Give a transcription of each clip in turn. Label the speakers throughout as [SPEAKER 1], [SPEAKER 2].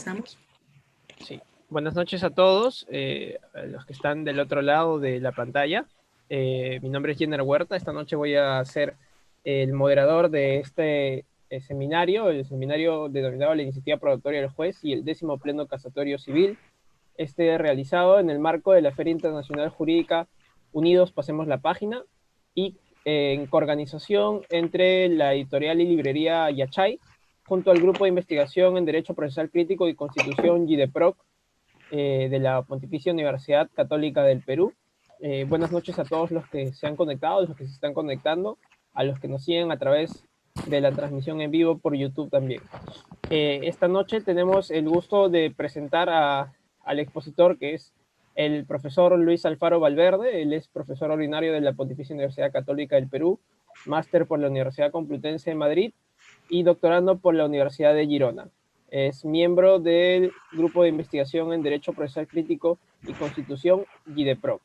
[SPEAKER 1] comenzamos.
[SPEAKER 2] Sí. Buenas noches a todos, a los que están del otro lado de la pantalla. Mi nombre es Jenner Huerta. Esta noche voy a ser el moderador de este seminario, el seminario denominado la Iniciativa Probatoria del Juez y el 10º Pleno Casatorio Civil, realizado en el marco de la Feria Internacional Jurídica Unidos Pasemos la Página y en coorganización entre la editorial y librería Yachay, junto al Grupo de Investigación en Derecho Procesal Crítico y Constitución GIDEPROC de la Pontificia Universidad Católica del Perú. Buenas noches a todos los que se han conectado, los que se están conectando, a los que nos siguen a través de la transmisión en vivo por YouTube también. Esta noche tenemos el gusto de presentar al expositor, que es el profesor Luis Alfaro Valverde. Él es profesor ordinario de la Pontificia Universidad Católica del Perú, máster por la Universidad Complutense de Madrid y doctorando por la Universidad de Girona. Es miembro del Grupo de Investigación en Derecho Procesal Crítico y Constitución, GIDEPROC.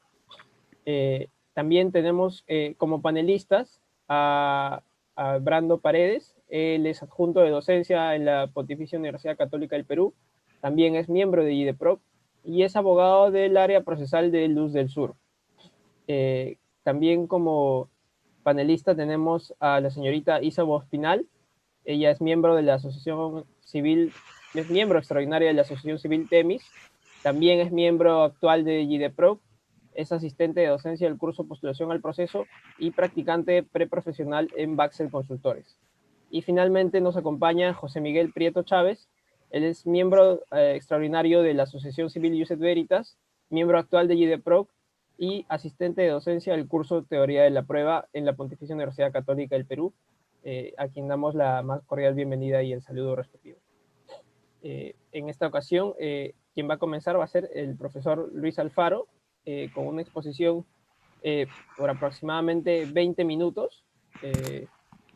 [SPEAKER 2] También tenemos como panelistas a Brando Paredes. Él es adjunto de docencia en la Pontificia Universidad Católica del Perú. También es miembro de GIDEPROC y es abogado del área procesal de Luz del Sur. También como panelista tenemos a la señorita Isa Bospinal. Ella es miembro de la Asociación Civil, es miembro extraordinaria de la Asociación Civil TEMIS, también es miembro actual de GIDEPROC, es asistente de docencia del curso Postulación al Proceso y practicante preprofesional en Baxel Consultores. Y finalmente nos acompaña José Miguel Prieto Chávez. Él es miembro extraordinario de la Asociación Civil Ius et Veritas, miembro actual de GIDEPROC y asistente de docencia del curso Teoría de la Prueba en la Pontificia Universidad Católica del Perú, a quien damos la más cordial bienvenida y el saludo respectivo. En esta ocasión, quien va a comenzar va a ser el profesor Luis Alfaro, con una exposición por aproximadamente 20 minutos,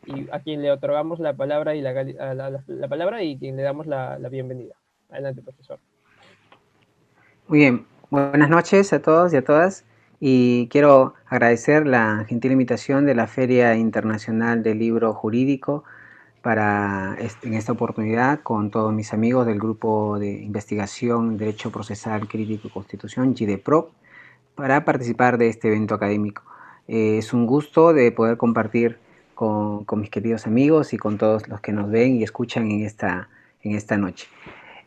[SPEAKER 2] y a quien le otorgamos la palabra y la palabra y quien le damos la bienvenida. Adelante, profesor.
[SPEAKER 3] Muy bien, buenas noches a todos y a todas, y quiero agradecer la gentil invitación de la Feria Internacional del Libro Jurídico para en esta oportunidad con todos mis amigos del Grupo de Investigación Derecho Procesal Crítico y Constitución, GIDEPROC, para participar de este evento académico. Es un gusto de poder compartir con mis queridos amigos y con todos los que nos ven y escuchan en esta noche.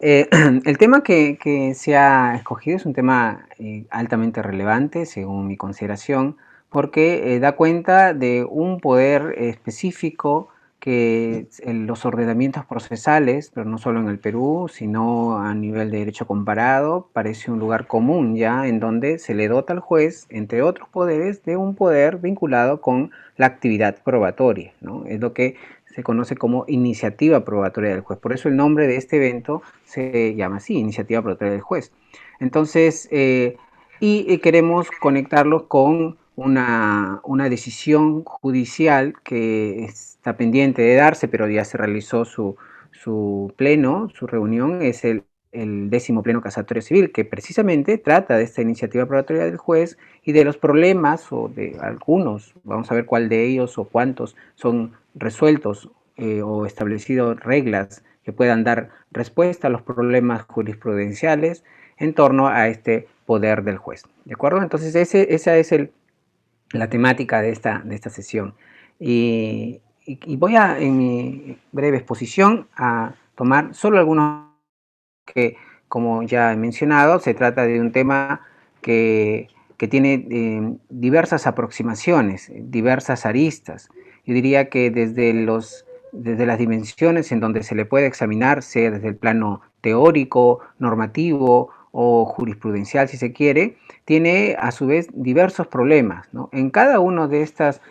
[SPEAKER 3] El tema que se ha escogido es un tema altamente relevante, según mi consideración, porque da cuenta de un poder específico que los ordenamientos procesales, pero no solo en el Perú, sino a nivel de derecho comparado, parece un lugar común ya en donde se le dota al juez, entre otros poderes, de un poder vinculado con la actividad probatoria, ¿no? Es lo que se conoce como iniciativa probatoria del juez. Por eso el nombre de este evento se llama así, Iniciativa Probatoria del Juez. Entonces, queremos conectarlos con una decisión judicial que está pendiente de darse, pero ya se realizó su pleno, su reunión, es el 10º Pleno Casatorio Civil, que precisamente trata de esta iniciativa probatoria del juez y de los problemas, o de algunos, vamos a ver cuál de ellos o cuántos son resueltos o establecido reglas que puedan dar respuesta a los problemas jurisprudenciales en torno a este poder del juez. ¿De acuerdo? Entonces esa es la temática de esta sesión. Y voy en mi breve exposición a tomar solo algunos que, como ya he mencionado, se trata de un tema que tiene diversas aproximaciones, diversas aristas. Yo diría que desde las dimensiones en donde se le puede examinar, sea desde el plano teórico, normativo o jurisprudencial, si se quiere, tiene a su vez diversos problemas, ¿no? En cada una de estas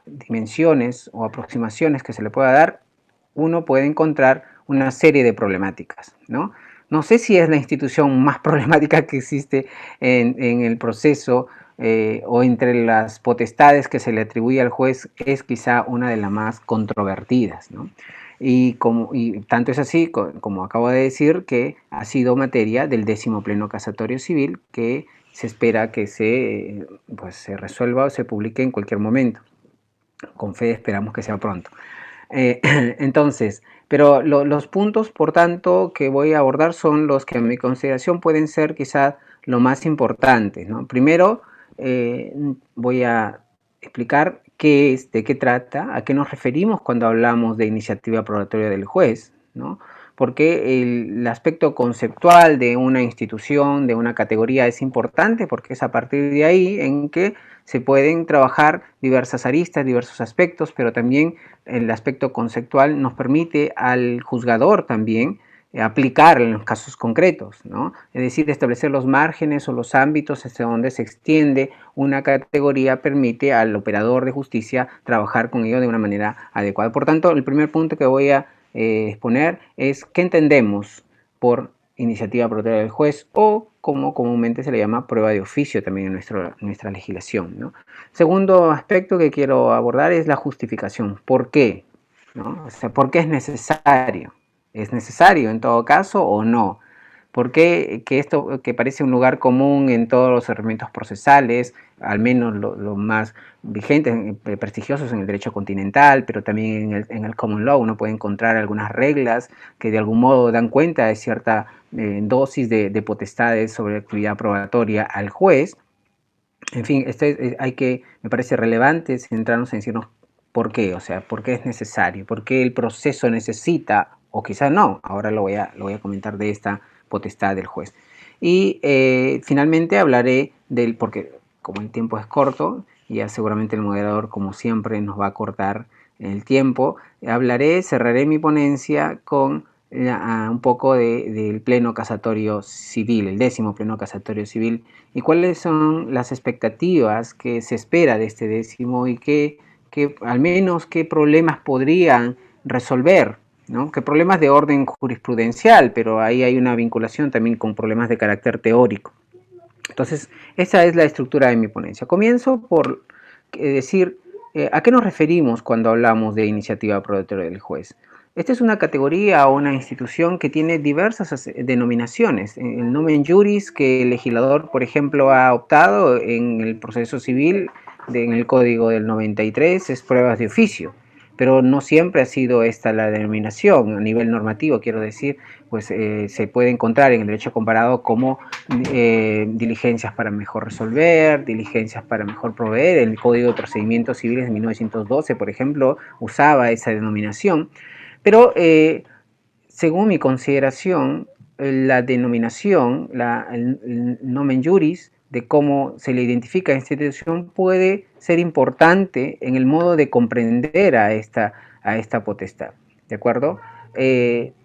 [SPEAKER 3] dimensiones o aproximaciones que se le pueda dar, uno puede encontrar una serie de problemáticas, ¿no? No sé si es la institución más problemática que existe en el proceso o entre las potestades que se le atribuye al juez, es quizá una de las más controvertidas, ¿no? Y tanto es así, como acabo de decir, que ha sido materia del 10º Pleno Casatorio Civil, que se espera que se resuelva o se publique en cualquier momento. Con fe esperamos que sea pronto. Entonces, pero los puntos, por tanto, que voy a abordar son los que en mi consideración pueden ser quizás lo más importante, ¿no? Primero, voy a explicar qué es, de qué trata, a qué nos referimos cuando hablamos de iniciativa probatoria del juez, ¿no? Porque el aspecto conceptual de una institución, de una categoría es importante porque es a partir de ahí en que se pueden trabajar diversas aristas, diversos aspectos, pero también el aspecto conceptual nos permite al juzgador también aplicar en los casos concretos, ¿no? Es decir, establecer los márgenes o los ámbitos hacia donde se extiende una categoría permite al operador de justicia trabajar con ello de una manera adecuada. Por tanto, el primer punto que voy a exponer es qué entendemos por iniciativa probatoria del juez o como comúnmente se le llama prueba de oficio también en nuestra legislación, ¿no? Segundo aspecto que quiero abordar es la justificación. ¿Por qué? ¿No? O sea, ¿por qué es necesario? ¿Es necesario en todo caso o no? ¿Por qué que esto que parece un lugar común en todos los herramientas procesales, al menos los más vigentes, prestigiosos en el derecho continental, pero también en el common law uno puede encontrar algunas reglas que de algún modo dan cuenta de cierta dosis de potestades sobre actividad probatoria al juez? En fin, me parece relevante centrarnos en decirnos por qué, o sea, por qué es necesario, por qué el proceso necesita, o quizás no, ahora lo voy a comentar de esta potestad del juez. Y finalmente hablaré porque como el tiempo es corto, ya seguramente el moderador, como siempre, nos va a cortar el tiempo, cerraré mi ponencia con un poco del pleno casatorio civil, el 10º pleno casatorio civil, y cuáles son las expectativas que se espera de este 10º y al menos qué problemas podrían resolver, ¿no? Qué problemas de orden jurisprudencial, pero ahí hay una vinculación también con problemas de carácter teórico. Entonces, esa es la estructura de mi ponencia. Comienzo por decir a qué nos referimos cuando hablamos de iniciativa probatoria del juez. Esta es una categoría o una institución que tiene diversas denominaciones. El nomen juris que el legislador, por ejemplo, ha optado en el proceso civil, en el Código del 93, es pruebas de oficio. Pero no siempre ha sido esta la denominación. A nivel normativo, quiero decir, pues se puede encontrar en el derecho comparado como diligencias para mejor resolver, diligencias para mejor proveer. El Código de Procedimientos Civiles de 1912, por ejemplo, usaba esa denominación. Pero según mi consideración, la denominación, el nomen juris, de cómo se le identifica a esta institución puede ser importante en el modo de comprender a esta potestad, ¿de acuerdo?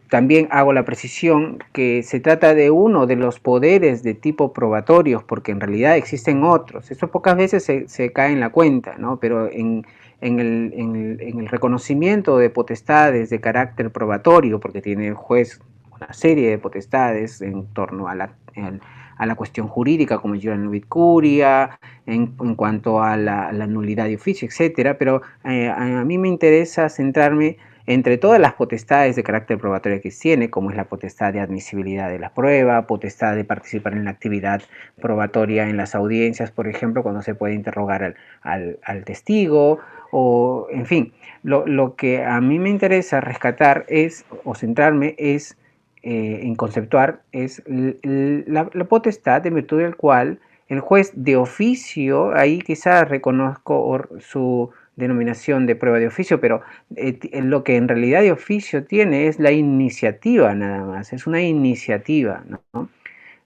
[SPEAKER 3] También hago la precisión que se trata de uno de los poderes de tipo probatorios, porque en realidad existen otros. Eso pocas veces se cae en la cuenta, ¿no? Pero en el reconocimiento de potestades de carácter probatorio, porque tiene el juez una serie de potestades en torno a la cuestión jurídica, como el nubit curia, en cuanto a la nulidad de oficio, etcétera, pero a mí me interesa centrarme entre todas las potestades de carácter probatorio que tiene, como es la potestad de admisibilidad de la prueba, potestad de participar en la actividad probatoria en las audiencias, por ejemplo, cuando se puede interrogar al testigo, o en fin, lo que a mí me interesa rescatar o centrarme en conceptuar es la potestad en virtud del cual el juez de oficio, ahí quizás reconozco su denominación de prueba de oficio, pero lo que en realidad de oficio tiene es la iniciativa nada más, es una iniciativa, ¿no?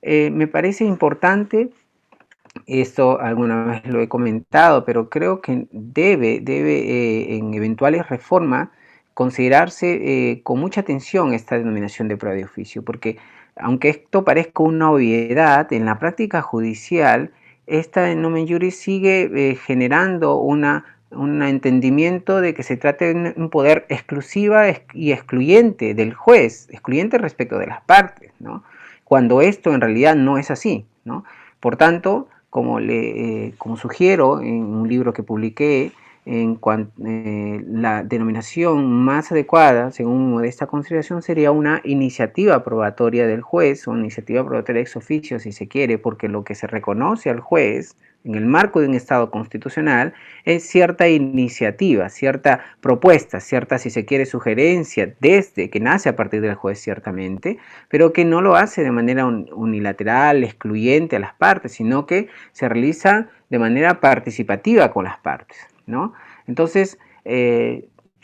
[SPEAKER 3] Me parece importante, esto alguna vez lo he comentado, pero creo que debe en eventuales reformas considerarse con mucha atención esta denominación de prueba de oficio, porque aunque esto parezca una obviedad, en la práctica judicial esta nomen juris sigue generando un entendimiento de que se trata de un poder exclusiva y excluyente del juez, excluyente respecto de las partes, ¿no? Cuando esto en realidad no es así, ¿no? Por tanto, como sugiero en un libro que publiqué, la denominación más adecuada, según mi modesta consideración, sería una iniciativa probatoria del juez, o una iniciativa probatoria ex oficio, si se quiere, porque lo que se reconoce al juez, en el marco de un Estado constitucional, es cierta iniciativa, cierta propuesta, cierta, si se quiere, sugerencia, desde que nace a partir del juez ciertamente, pero que no lo hace de manera unilateral, excluyente a las partes, sino que se realiza de manera participativa con las partes, ¿no? Entonces,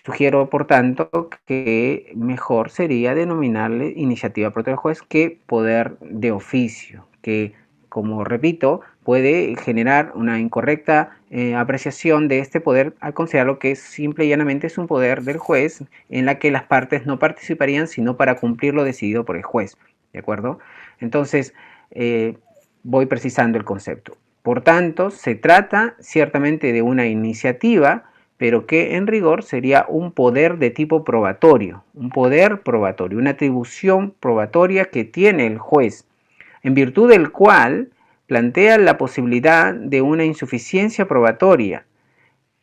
[SPEAKER 3] sugiero, por tanto, que mejor sería denominarle iniciativa propia del juez que poder de oficio, que, como repito, puede generar una incorrecta apreciación de este poder al considerarlo que simple y llanamente es un poder del juez en la que las partes no participarían sino para cumplir lo decidido por el juez, ¿de acuerdo? Entonces, voy precisando el concepto. Por tanto, se trata ciertamente de una iniciativa, pero que en rigor sería un poder de tipo probatorio, un poder probatorio, una atribución probatoria que tiene el juez, en virtud del cual plantea la posibilidad de una insuficiencia probatoria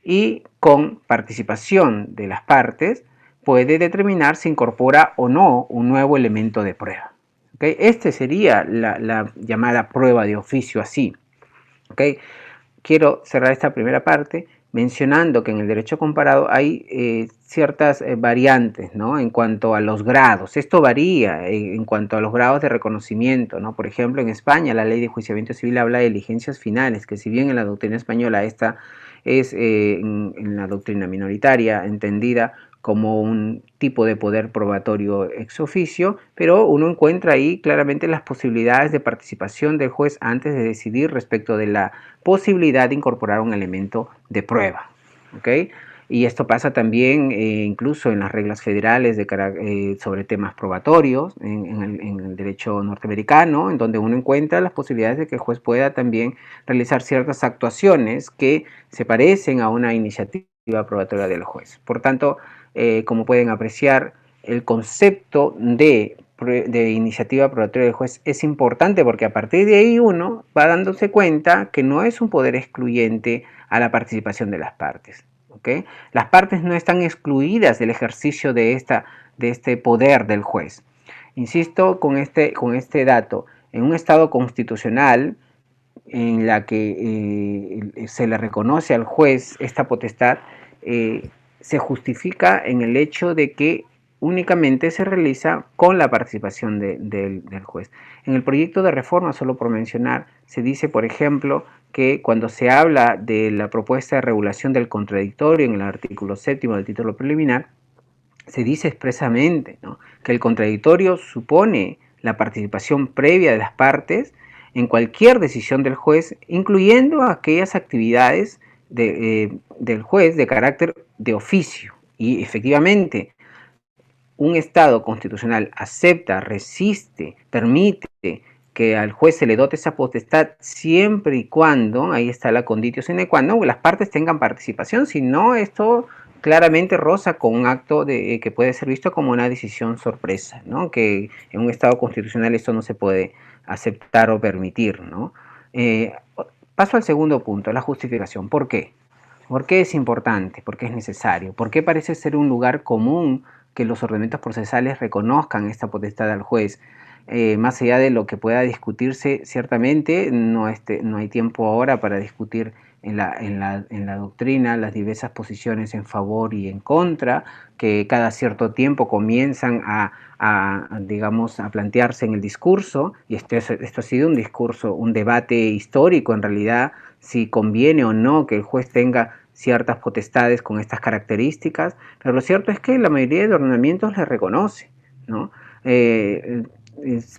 [SPEAKER 3] y con participación de las partes puede determinar si incorpora o no un nuevo elemento de prueba. ¿Okay? Este sería la llamada prueba de oficio así. ¿Okay? Quiero cerrar esta primera parte mencionando que en el derecho comparado hay ciertas variantes, ¿no? En cuanto a los grados. Esto varía en cuanto a los grados de reconocimiento, ¿no? Por ejemplo, en España la ley de enjuiciamiento civil habla de diligencias finales, que si bien en la doctrina española esta es en la doctrina minoritaria entendida como un tipo de poder probatorio ex oficio, pero uno encuentra ahí claramente las posibilidades de participación del juez antes de decidir respecto de la posibilidad de incorporar un elemento de prueba. ¿Okay? Y esto pasa también incluso en las reglas federales sobre temas probatorios, en el derecho norteamericano, en donde uno encuentra las posibilidades de que el juez pueda también realizar ciertas actuaciones que se parecen a una iniciativa probatoria del juez. Por tanto, como pueden apreciar, el concepto de iniciativa probatoria del juez es importante porque a partir de ahí uno va dándose cuenta que no es un poder excluyente a la participación de las partes. ¿Okay? Las partes no están excluidas del ejercicio de este poder del juez. Insisto con este dato, en un Estado constitucional en la que se le reconoce al juez esta potestad, se justifica en el hecho de que únicamente se realiza con la participación del juez. En el proyecto de reforma, solo por mencionar, se dice, por ejemplo, que cuando se habla de la propuesta de regulación del contradictorio en el artículo 7º del título preliminar, se dice expresamente, ¿no?, que el contradictorio supone la participación previa de las partes en cualquier decisión del juez, incluyendo aquellas actividades del juez de carácter de oficio. Y efectivamente, un Estado constitucional acepta, resiste, permite que al juez se le dote esa potestad siempre y cuando, ahí está la conditio sine qua non, las partes tengan participación, si no, esto claramente roza con un acto que puede ser visto como una decisión sorpresa, ¿no? Que en un Estado constitucional esto no se puede aceptar o permitir, ¿no? Paso al segundo punto, la justificación. ¿Por qué? ¿Por qué es importante? ¿Por qué es necesario? ¿Por qué parece ser un lugar común que los ordenamientos procesales reconozcan esta potestad al juez? Más allá de lo que pueda discutirse, ciertamente no hay tiempo ahora para discutir en la doctrina las diversas posiciones en favor y en contra, que cada cierto tiempo comienzan digamos, a plantearse en el discurso, y esto ha sido un discurso, un debate histórico en realidad, si conviene o no que el juez tenga ciertas potestades con estas características, pero lo cierto es que la mayoría de ordenamientos les reconoce, ¿no?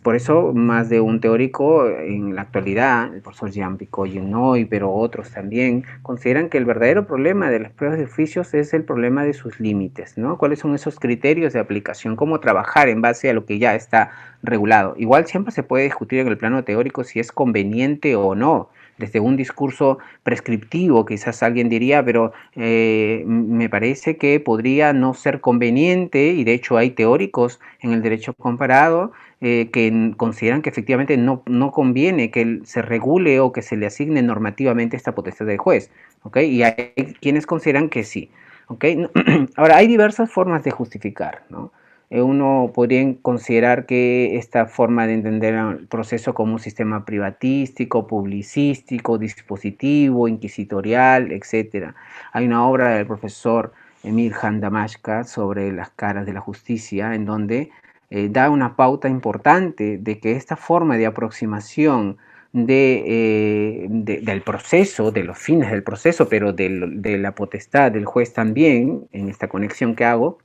[SPEAKER 3] Por eso más de un teórico en la actualidad, el profesor Jean Picot-Genoy, pero otros también, consideran que el verdadero problema de las pruebas de oficios es el problema de sus límites, ¿no? ¿Cuáles son esos criterios de aplicación? ¿Cómo trabajar en base a lo que ya está regulado? Igual siempre se puede discutir en el plano teórico si es conveniente o no, desde un discurso prescriptivo, quizás alguien diría, pero me parece que podría no ser conveniente, y de hecho hay teóricos en el derecho comparado que consideran que efectivamente no conviene que se regule o que se le asigne normativamente esta potestad del juez, ¿okay? Y hay quienes consideran que sí, ¿okay? Ahora, hay diversas formas de justificar, ¿no? uno podría considerar que esta forma de entender el proceso como un sistema privatístico, publicístico, dispositivo, inquisitorial, etc. Hay una obra del profesor Emirhan Damashka sobre las caras de la justicia, en donde da una pauta importante de que esta forma de aproximación del proceso, de los fines del proceso, pero de la potestad del juez también, en esta conexión que hago,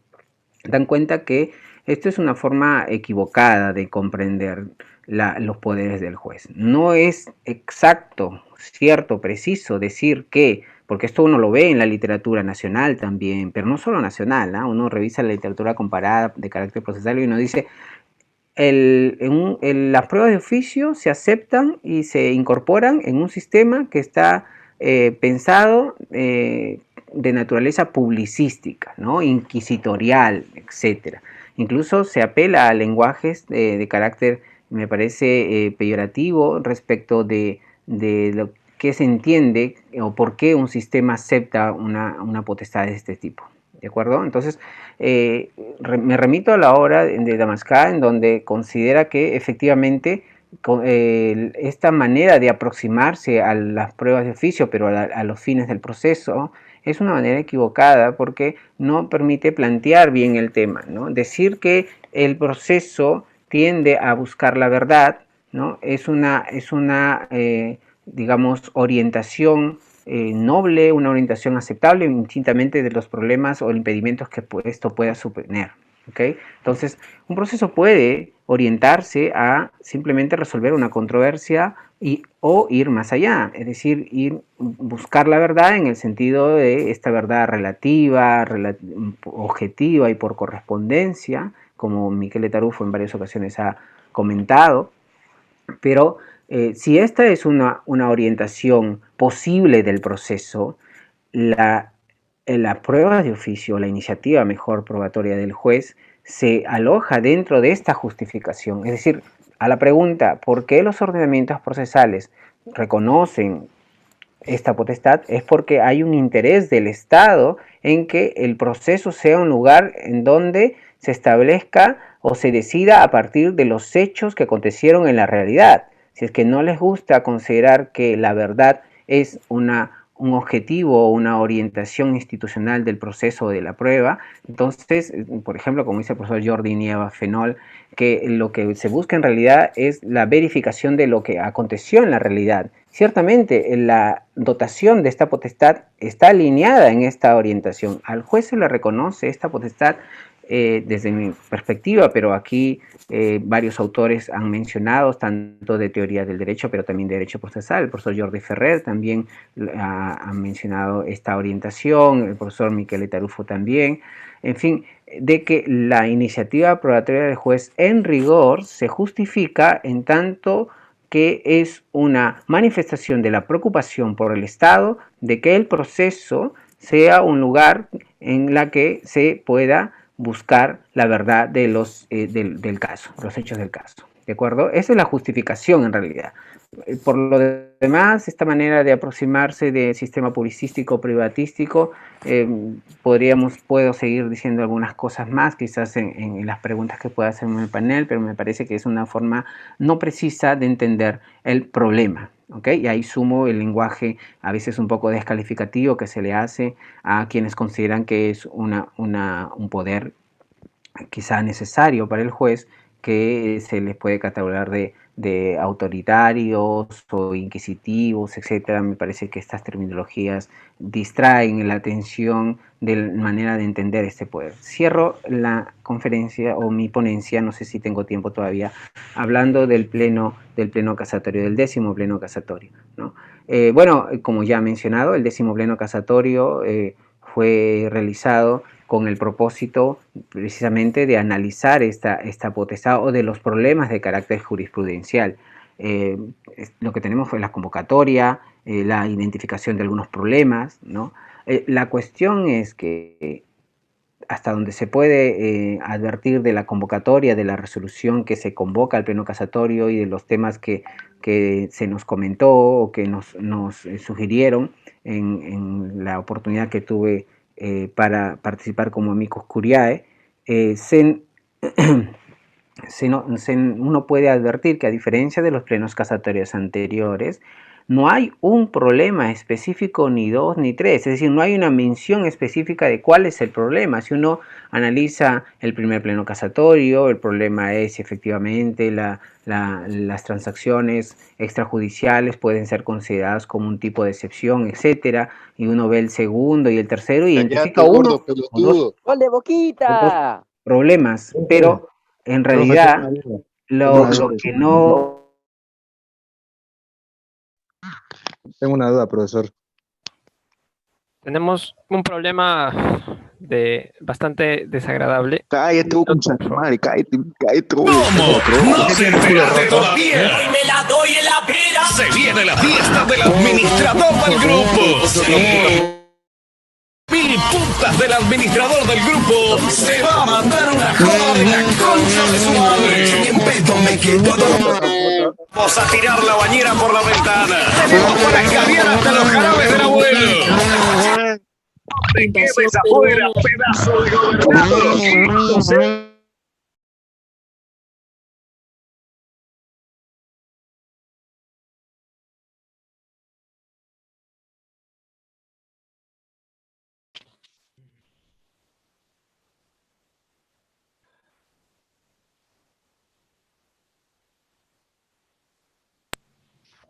[SPEAKER 3] dan cuenta que esto es una forma equivocada de comprender los poderes del juez. No es exacto, cierto, preciso decir que, porque esto uno lo ve en la literatura nacional también, pero no solo nacional, ¿eh? Uno revisa la literatura comparada de carácter procesal y uno dice, las pruebas de oficio se aceptan y se incorporan en un sistema que está pensado de naturaleza publicística, ¿no? Inquisitorial, etc. Incluso se apela a lenguajes de carácter, me parece, peyorativo respecto de lo que se entiende o por qué un sistema acepta una potestad de este tipo. ¿De acuerdo? Entonces, me remito a la obra de Damascá, en donde considera que efectivamente esta manera de aproximarse a las pruebas de oficio, pero a los fines del proceso, es una manera equivocada porque no permite plantear bien el tema, ¿no? Decir que el proceso tiende a buscar la verdad, ¿no? Es una digamos, orientación noble, una orientación aceptable, indistintamente de los problemas o impedimentos que esto pueda suponer. ¿Okay? Entonces, un proceso puede orientarse a simplemente resolver una controversia o ir más allá, es decir, buscar la verdad en el sentido de esta verdad relativa, objetiva y por correspondencia, como Michele Tarufo en varias ocasiones ha comentado, pero si esta es una orientación posible del proceso, la prueba de oficio, la iniciativa mejor probatoria del juez, se aloja dentro de esta justificación. Es decir, a la pregunta, ¿por qué los ordenamientos procesales reconocen esta potestad? Es porque hay un interés del Estado en que el proceso sea un lugar en donde se establezca o se decida a partir de los hechos que acontecieron en la realidad. Si es que no les gusta considerar que la verdad es un objetivo o una orientación institucional del proceso o de la prueba, entonces, por ejemplo, como dice el profesor Jordi Nieva Fenol, que lo que se busca en realidad es la verificación de lo que aconteció en la realidad. Ciertamente, la dotación de esta potestad está alineada en esta orientación. Al juez se le reconoce esta potestad desde mi perspectiva, pero aquí varios autores han mencionado, tanto de teoría del derecho, pero también de derecho procesal. El profesor Jordi Ferrer también ha mencionado esta orientación, el profesor Michele Tarufo también. En fin, de que la iniciativa probatoria del juez en rigor se justifica en tanto que es una manifestación de la preocupación por el Estado de que el proceso sea un lugar en la que se pueda buscar la verdad de del caso, los hechos del caso. ¿De acuerdo? Esa es la justificación en realidad. Por lo demás, esta manera de aproximarse del sistema publicístico privatístico, puedo seguir diciendo algunas cosas más, quizás en las preguntas que pueda hacer en el panel, pero me parece que es una forma no precisa de entender el problema. ¿Okay? Y ahí sumo el lenguaje a veces un poco descalificativo que se le hace a quienes consideran que es un poder quizá necesario para el juez, que se les puede catalogar de autoritarios o inquisitivos, etcétera. Me parece que estas terminologías distraen la atención de la manera de entender este poder. Cierro la conferencia o mi ponencia, no sé si tengo tiempo todavía, hablando del pleno casatorio, del 10º pleno casatorio, ¿no? Bueno, como ya he mencionado, el 10º pleno casatorio fue realizado con el propósito precisamente de analizar esta potestad o de los problemas de carácter jurisprudencial. Lo que tenemos fue la convocatoria, la identificación de algunos problemas, ¿no? La cuestión es que hasta donde se puede advertir de la convocatoria, de la resolución que se convoca al pleno casatorio y de los temas que se nos comentó o que nos sugirieron en la oportunidad que tuve para participar como amicus curiae, se uno puede advertir que a diferencia de los plenos casatorios anteriores, no hay un problema específico ni dos ni tres, es decir, no hay una mención específica de cuál es el problema. Si uno analiza el primer pleno casatorio, el problema es si efectivamente las transacciones extrajudiciales pueden ser consideradas como un tipo de excepción, etcétera, y uno ve el segundo y el tercero y identifica uno o dos problemas, pero en realidad lo que no...
[SPEAKER 1] Tengo una duda, profesor.
[SPEAKER 2] Tenemos un problema bastante desagradable.
[SPEAKER 1] Cállate, madre, cállate.
[SPEAKER 4] ¿Cómo? ¿No se enteraste todavía? Hoy me la doy en la pera. Se viene la fiesta del administrador del grupo. Mil putas del administrador del grupo se va a mandar una joda de la concha de su madre. Bien pedo me quedo. Vamos a tirar la bañera por la ventana. Tenemos para escabiar hasta los jarabes del abuelo. No te quedes afuera, pedazo de gobernador.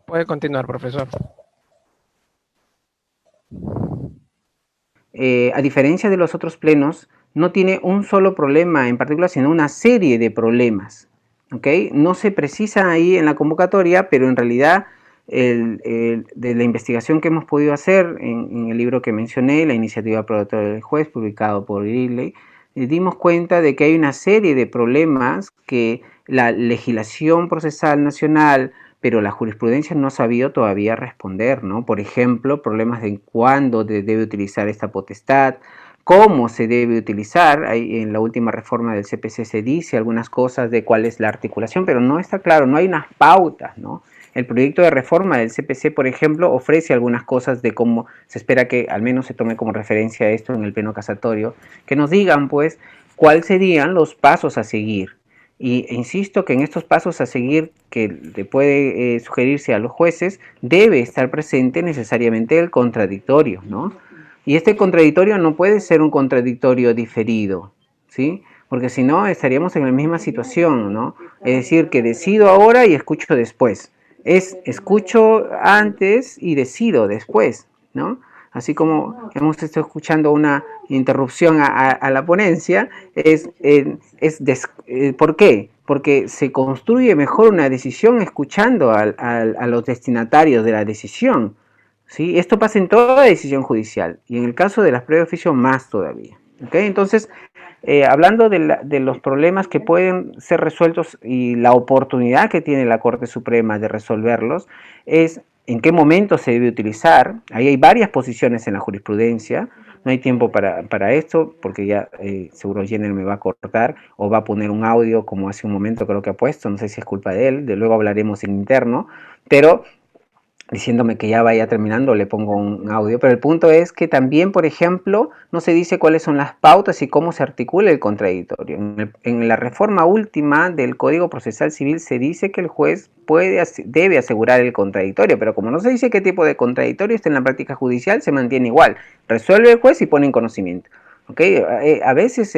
[SPEAKER 2] Puede continuar, profesor.
[SPEAKER 3] A diferencia de los otros plenos, no tiene un solo problema en particular, sino una serie de problemas. ¿Okay? No se precisa ahí en la convocatoria, pero en realidad de la investigación que hemos podido hacer en el libro que mencioné, la iniciativa probatoria del juez, publicado por Ridley, dimos cuenta de que hay una serie de problemas que la legislación procesal nacional, pero la jurisprudencia no ha sabido todavía responder, ¿no? Por ejemplo, problemas de cuándo debe utilizar esta potestad, cómo se debe utilizar. Ahí en la última reforma del CPC se dice algunas cosas de cuál es la articulación, pero no está claro, no hay unas pautas, ¿no? El proyecto de reforma del CPC, por ejemplo, ofrece algunas cosas de cómo se espera que al menos se tome como referencia esto en el pleno casatorio, que nos digan, pues, cuáles serían los pasos a seguir. Y insisto que en estos pasos a seguir que le puede sugerirse a los jueces, debe estar presente necesariamente el contradictorio, ¿no? Y este contradictorio no puede ser un contradictorio diferido, ¿sí? Porque si no estaríamos en la misma situación, ¿no? Es decir, que decido ahora y escucho después. Escucho antes y decido después, ¿no? Así como hemos estado escuchando una interrupción a la ponencia, ¿por qué? Porque se construye mejor una decisión escuchando a los destinatarios de la decisión, ¿sí? Esto pasa en toda decisión judicial y en el caso de las pruebas de oficio más todavía, ¿okay? Entonces, hablando de los problemas que pueden ser resueltos y la oportunidad que tiene la Corte Suprema de resolverlos, es en qué momento se debe utilizar. Ahí hay varias posiciones en la jurisprudencia. No hay tiempo para esto, porque ya seguro Jenner me va a cortar o va a poner un audio como hace un momento creo que ha puesto, no sé si es culpa de él, de luego hablaremos en interno, pero diciéndome que ya vaya terminando, le pongo un audio, pero el punto es que también, por ejemplo, no se dice cuáles son las pautas y cómo se articula el contradictorio. En la reforma última del Código Procesal Civil se dice que el juez debe asegurar el contradictorio, pero como no se dice qué tipo de contradictorio está en la práctica judicial, se mantiene igual. Resuelve el juez y pone en conocimiento. ¿Okay? A veces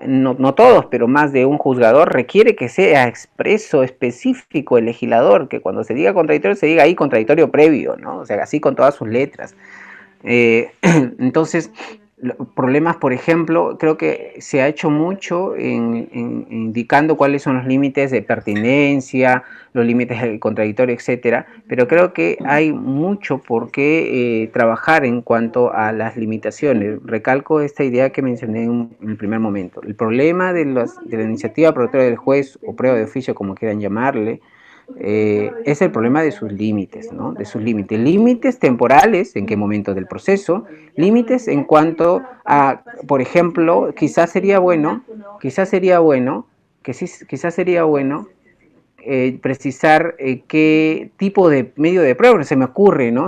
[SPEAKER 3] no todos, pero más de un juzgador requiere que sea expreso, específico el legislador, que cuando se diga contradictorio se diga ahí contradictorio previo, ¿no? O sea, así con todas sus letras. Entonces, problemas, por ejemplo, creo que se ha hecho mucho indicando cuáles son los límites de pertinencia, los límites del contradictorio, etcétera, pero creo que hay mucho por qué trabajar en cuanto a las limitaciones. Recalco esta idea que mencioné en el primer momento. El problema de la iniciativa probatoria del juez o prueba de oficio, como quieran llamarle, es el problema de sus límites, ¿no? De sus límites temporales, en qué momento del proceso, límites en cuanto a, por ejemplo, quizás sería bueno precisar qué tipo de medio de prueba se me ocurre, ¿no?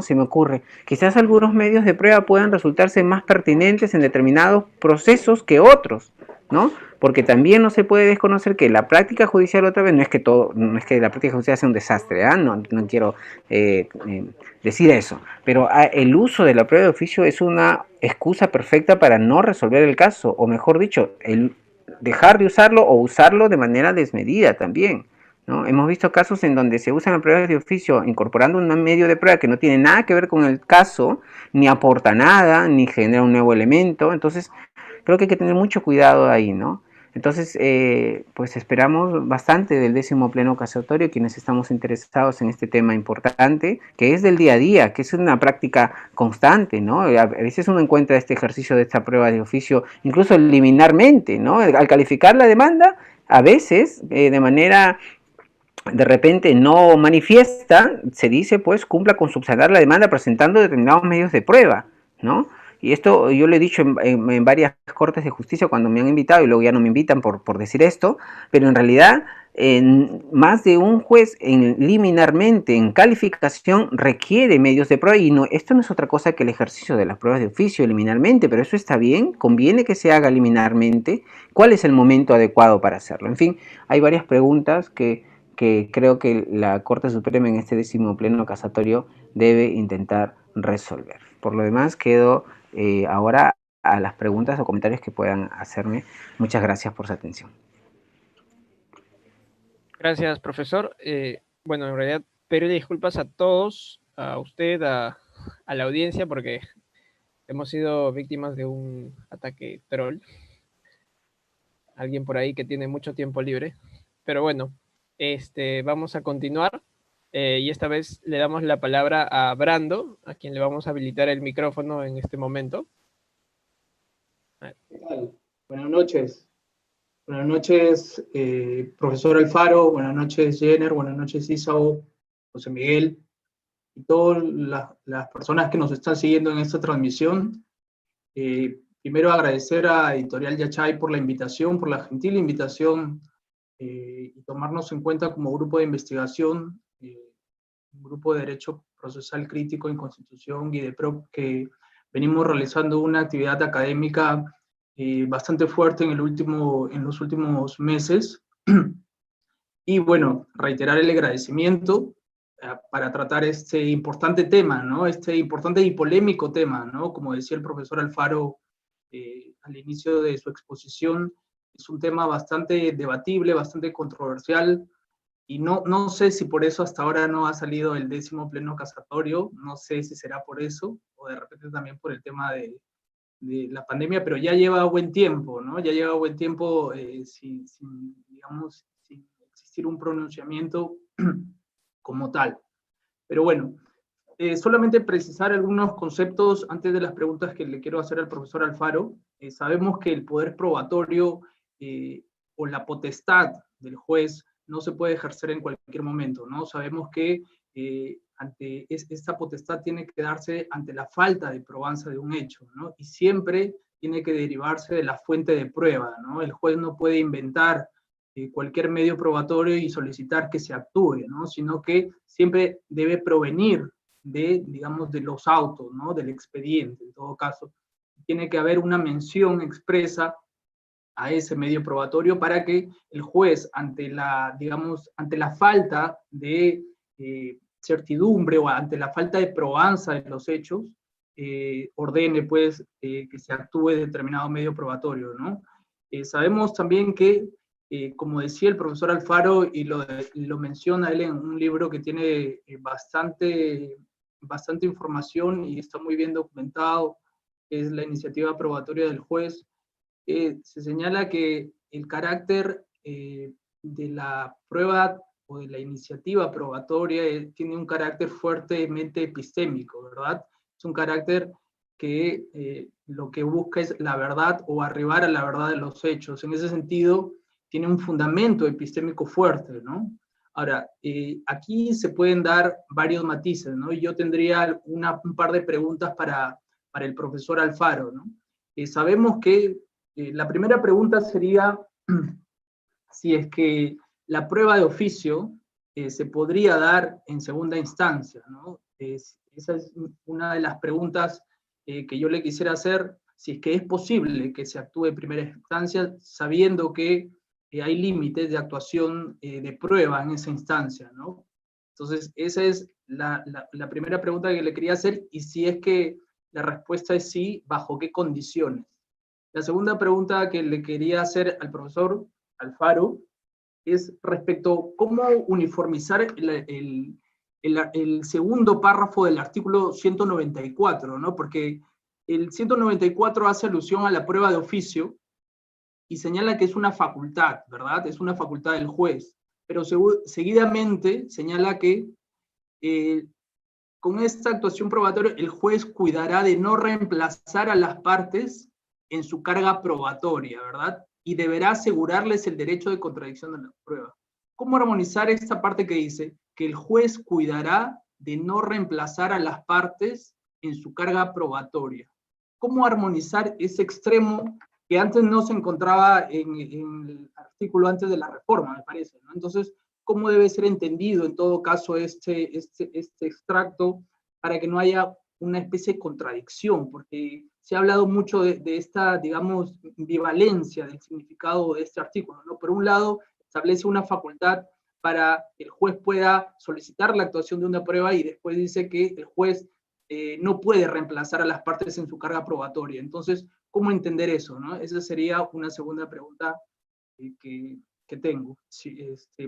[SPEAKER 3] Quizás algunos medios de prueba puedan resultarse más pertinentes en determinados procesos que otros, ¿no? porque también no se puede desconocer que la práctica judicial, otra vez, no es que la práctica judicial sea un desastre, no quiero decir eso, pero el uso de la prueba de oficio es una excusa perfecta para no resolver el caso, o mejor dicho, el dejar de usarlo o usarlo de manera desmedida también, ¿no? Hemos visto casos en donde se usan las pruebas de oficio incorporando un medio de prueba que no tiene nada que ver con el caso, ni aporta nada, ni genera un nuevo elemento. Entonces, creo que hay que tener mucho cuidado ahí, ¿no? Entonces, pues esperamos bastante del 10º pleno casatorio, quienes estamos interesados en este tema importante, que es del día a día, que es una práctica constante, ¿no? A veces uno encuentra este ejercicio de esta prueba de oficio, incluso liminarmente, ¿no? Al calificar la demanda, a veces, de manera de repente no manifiesta, se dice, pues, cumpla con subsanar la demanda presentando determinados medios de prueba, ¿no? Y esto yo lo he dicho en varias cortes de justicia cuando me han invitado y luego ya no me invitan por decir esto, pero en realidad más de un juez liminarmente en calificación requiere medios de prueba y esto no es otra cosa que el ejercicio de las pruebas de oficio liminarmente, pero eso está bien, conviene que se haga liminarmente. ¿Cuál es el momento adecuado para hacerlo? En fin, hay varias preguntas que creo que la Corte Suprema en este 10º pleno casatorio debe intentar resolver. Por lo demás, quedo ahora a las preguntas o comentarios que puedan hacerme. Muchas gracias por su atención.
[SPEAKER 2] Gracias, profesor. Bueno, en realidad, pedir disculpas a todos, a usted, a la audiencia, porque hemos sido víctimas de un ataque troll. Alguien por ahí que tiene mucho tiempo libre. Pero bueno, vamos a continuar. Y esta vez le damos la palabra a Brando, a quien le vamos a habilitar el micrófono en este momento.
[SPEAKER 5] ¿Qué tal? Buenas noches. Buenas noches, profesor Alfaro. Buenas noches, Jenner. Buenas noches, Isao, José Miguel y todas las personas que nos están siguiendo en esta transmisión. Primero agradecer a Editorial Yachay por la invitación, por la gentil invitación y tomarnos en cuenta como grupo de investigación, un grupo de Derecho Procesal Crítico en Constitución y de PROC, que venimos realizando una actividad académica bastante fuerte en los últimos meses. Y bueno, reiterar el agradecimiento para tratar este importante tema, ¿no? Este importante y polémico tema, ¿no? Como decía el profesor Alfaro al inicio de su exposición, es un tema bastante debatible, bastante controversial, y no sé si por eso hasta ahora no ha salido el 10º pleno casatorio, no sé si será por eso, o de repente también por el tema de la pandemia, pero ya lleva buen tiempo, ¿no? Ya lleva buen tiempo sin existir un pronunciamiento como tal. Pero bueno, solamente precisar algunos conceptos antes de las preguntas que le quiero hacer al profesor Alfaro. Sabemos que el poder probatorio o la potestad del juez no se puede ejercer en cualquier momento, ¿no? Sabemos que esta potestad tiene que darse ante la falta de probanza de un hecho, ¿no? Y siempre tiene que derivarse de la fuente de prueba, ¿no? El juez no puede inventar cualquier medio probatorio y solicitar que se actúe, ¿no? Sino que siempre debe provenir de, digamos, de los autos, ¿no? Del expediente, en todo caso. Tiene que haber una mención expresa a ese medio probatorio para que el juez, ante la falta de certidumbre o ante la falta de probanza de los hechos, ordene, pues, que se actúe determinado medio probatorio, ¿no? Sabemos también que, como decía el profesor Alfaro, y lo menciona él en un libro que tiene bastante información y está muy bien documentado, es la iniciativa probatoria del juez, se señala que el carácter de la prueba o de la iniciativa probatoria tiene un carácter fuertemente epistémico, ¿verdad? Es un carácter que lo que busca es la verdad o arribar a la verdad de los hechos. En ese sentido, tiene un fundamento epistémico fuerte, ¿no? Ahora, aquí se pueden dar varios matices, ¿no? Y yo tendría un par de preguntas para el profesor Alfaro, ¿no? Sabemos que la primera pregunta sería si es que la prueba de oficio se podría dar en segunda instancia, ¿no? Esa es una de las preguntas que yo le quisiera hacer, si es que es posible que se actúe en primera instancia, sabiendo que hay límites de actuación de prueba en esa instancia, ¿no? Entonces, esa es la primera pregunta que le quería hacer, y si es que la respuesta es sí, ¿bajo qué condiciones? La segunda pregunta que le quería hacer al profesor Alfaro es respecto a cómo uniformizar el segundo párrafo del artículo 194, ¿no? Porque el 194 hace alusión a la prueba de oficio y señala que es una facultad, ¿verdad? Es una facultad del juez, pero seguidamente señala que con esta actuación probatoria el juez cuidará de no reemplazar a las partes en su carga probatoria, ¿verdad? Y deberá asegurarles el derecho de contradicción de la prueba. ¿Cómo armonizar esta parte que dice que el juez cuidará de no reemplazar a las partes en su carga probatoria? ¿Cómo armonizar ese extremo que antes no se encontraba en el artículo antes de la reforma, me parece, ¿no? Entonces, ¿cómo debe ser entendido en todo caso este extracto para que no haya una especie de contradicción? Porque se ha hablado mucho de esta, digamos, ambivalencia del significado de este artículo, ¿no? Por un lado, establece una facultad para que el juez pueda solicitar la actuación de una prueba, y después dice que el juez no puede reemplazar a las partes en su carga probatoria. Entonces, ¿cómo entender eso, no? Esa sería una segunda pregunta que tengo. Sí,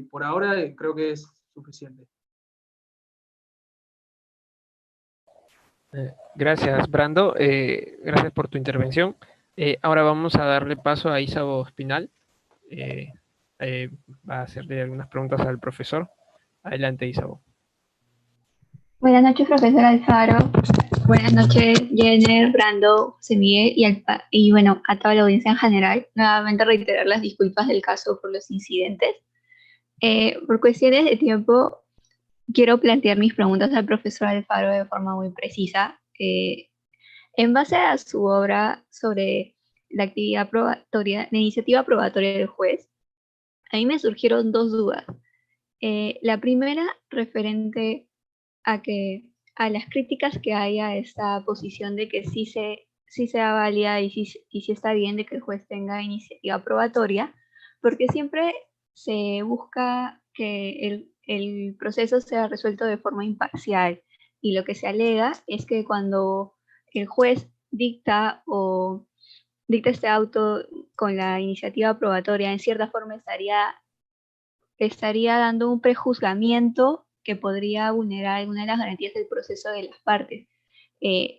[SPEAKER 5] por ahora creo que es suficiente.
[SPEAKER 2] Gracias, Brando. Gracias por tu intervención. Ahora vamos a darle paso a Isabo Espinal. Va a hacerle algunas preguntas al profesor. Adelante, Isabo.
[SPEAKER 6] Buenas noches, profesor Alfaro. Buenas noches, Jenner, Brando, José Miguel y bueno, a toda la audiencia en general. Nuevamente reiterar las disculpas del caso por los incidentes. Por cuestiones de tiempo, quiero plantear mis preguntas al profesor Alfaro de forma muy precisa. En base a su obra sobre la actividad probatoria, la iniciativa probatoria del juez, a mí me surgieron dos dudas. La primera, referente a las críticas que hay a esta posición de que sí sea válida y sí está bien de que el juez tenga iniciativa probatoria, porque siempre se busca que el proceso sea resuelto de forma imparcial, y lo que se alega es que cuando el juez dicta este auto con la iniciativa probatoria, en cierta forma estaría dando un prejuzgamiento que podría vulnerar alguna de las garantías del proceso de las partes.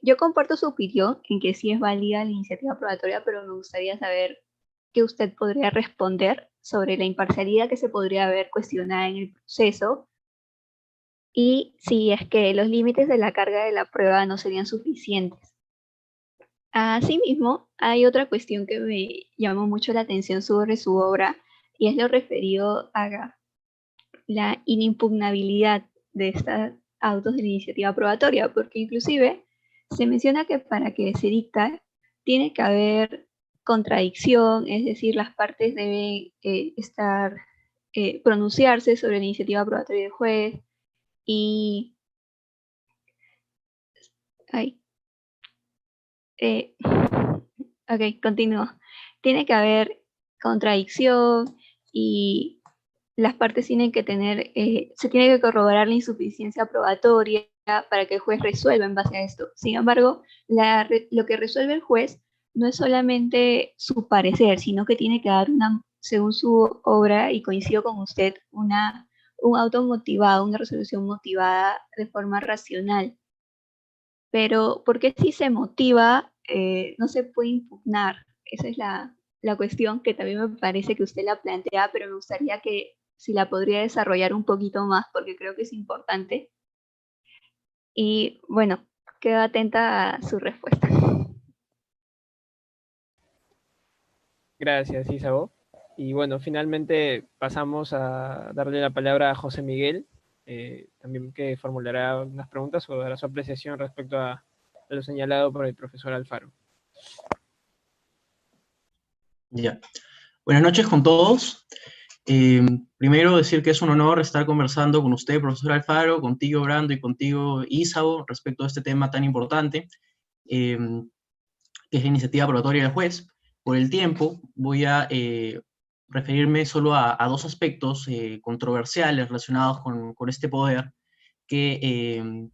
[SPEAKER 6] Yo comparto su opinión en que sí es válida la iniciativa probatoria, pero me gustaría saber qué usted podría responder sobre la imparcialidad que se podría ver cuestionada en el proceso, y si es que los límites de la carga de la prueba no serían suficientes. Asimismo, hay otra cuestión que me llamó mucho la atención sobre su obra, y es lo referido a la inimpugnabilidad de estos autos de la iniciativa probatoria, porque inclusive se menciona que para que se dicta tiene que haber contradicción, es decir, las partes deben pronunciarse sobre la iniciativa probatoria del juez, y ok, continúo. Tiene que haber contradicción y las partes tienen que tener, se tiene que corroborar la insuficiencia probatoria para que el juez resuelva en base a esto. Sin embargo, lo que resuelve el juez no es solamente su parecer, sino que tiene que dar según su obra, y coincido con usted, un auto motivado, una resolución motivada de forma racional. Pero, ¿por qué si se motiva no se puede impugnar? Esa es la cuestión que también me parece que usted la plantea, pero me gustaría que si la podría desarrollar un poquito más, porque creo que es importante. Y bueno, quedo atenta a su respuesta.
[SPEAKER 2] Gracias, Isabo. Y bueno, finalmente pasamos a darle la palabra a José Miguel, también que formulará unas preguntas o dará su apreciación respecto a lo señalado por el profesor Alfaro.
[SPEAKER 7] Ya. Buenas noches con todos. Primero decir que es un honor estar conversando con usted, profesor Alfaro, contigo, Brando, y contigo, Isabo, respecto a este tema tan importante. que es la iniciativa probatoria del juez. Por el tiempo, voy a referirme solo a dos aspectos controversiales relacionados con este poder que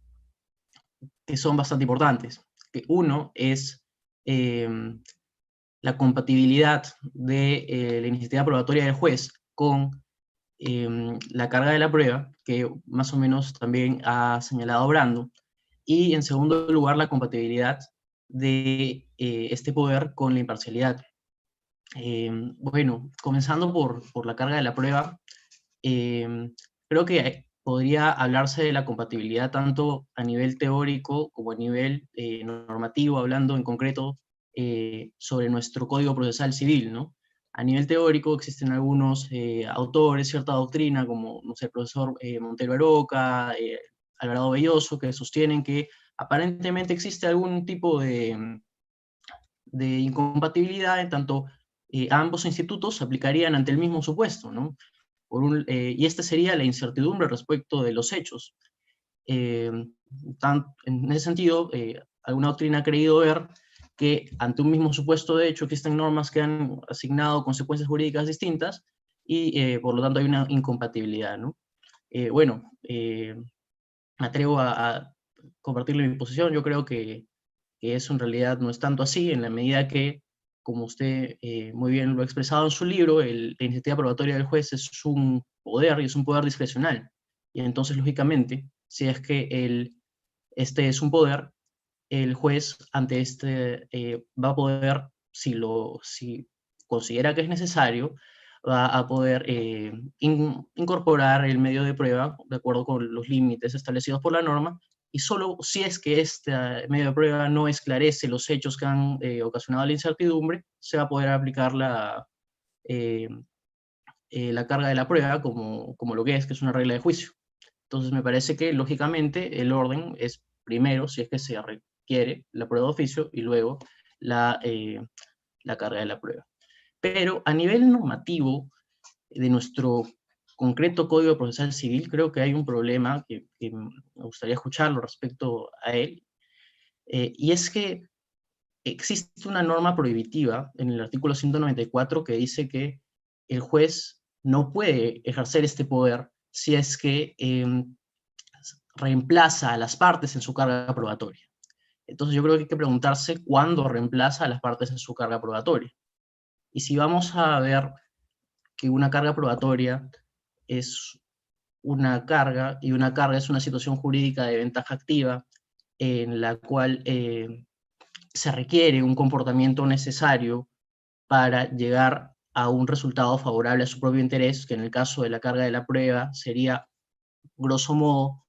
[SPEAKER 7] son bastante importantes. Uno es la compatibilidad de la iniciativa probatoria del juez con la carga de la prueba, que más o menos también ha señalado Brando, y en segundo lugar la compatibilidad de este poder con la imparcialidad. Bueno, comenzando por la carga de la prueba, creo que podría hablarse de la compatibilidad tanto a nivel teórico como a nivel normativo, hablando en concreto sobre nuestro Código Procesal Civil, ¿no? A nivel teórico existen algunos autores, cierta doctrina, como no sé, el profesor Montero Aroca, Alvarado Belloso, que sostienen que aparentemente existe algún tipo de incompatibilidad, en tanto ambos institutos se aplicarían ante el mismo supuesto, ¿no? Y esta sería la incertidumbre respecto de los hechos. En ese sentido, alguna doctrina ha creído ver que ante un mismo supuesto de hecho existen normas que han asignado consecuencias jurídicas distintas y por lo tanto hay una incompatibilidad, ¿no? Bueno, me atrevo a compartirle mi posición. Yo creo que eso en realidad no es tanto así, en la medida que, como usted muy bien lo ha expresado en su libro, la iniciativa probatoria del juez es un poder y es un poder discrecional. Y entonces, lógicamente, si es que este es un poder, el juez ante este va a poder, si considera que es necesario, va a poder incorporar el medio de prueba de acuerdo con los límites establecidos por la norma, y solo si es que este medio de prueba no esclarece los hechos que han ocasionado la incertidumbre, se va a poder aplicar la carga de la prueba como lo que es una regla de juicio. Entonces me parece que lógicamente el orden es primero, si es que se requiere, la prueba de oficio, y luego la carga de la prueba. Pero a nivel normativo de nuestro concreto Código Procesal Civil, creo que hay un problema que me gustaría escucharlo respecto a él, y es que existe una norma prohibitiva en el artículo 194 que dice que el juez no puede ejercer este poder si es que reemplaza a las partes en su carga probatoria. Entonces yo creo que hay que preguntarse cuándo reemplaza a las partes en su carga probatoria. Y si vamos a ver que una carga probatoria es una carga, y una carga es una situación jurídica de ventaja activa en la cual se requiere un comportamiento necesario para llegar a un resultado favorable a su propio interés, que en el caso de la carga de la prueba sería, grosso modo,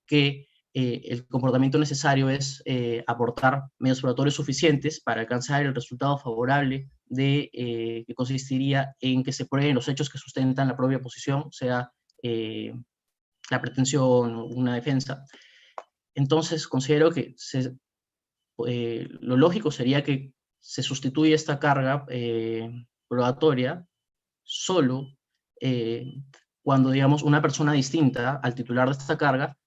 [SPEAKER 7] que el comportamiento necesario es aportar medios probatorios suficientes para alcanzar el resultado favorable que consistiría en que se prueben los hechos que sustentan la propia posición, sea la pretensión o una defensa. Entonces considero que lo lógico sería que se sustituya esta carga probatoria solo cuando, digamos, una persona distinta al titular de esta carga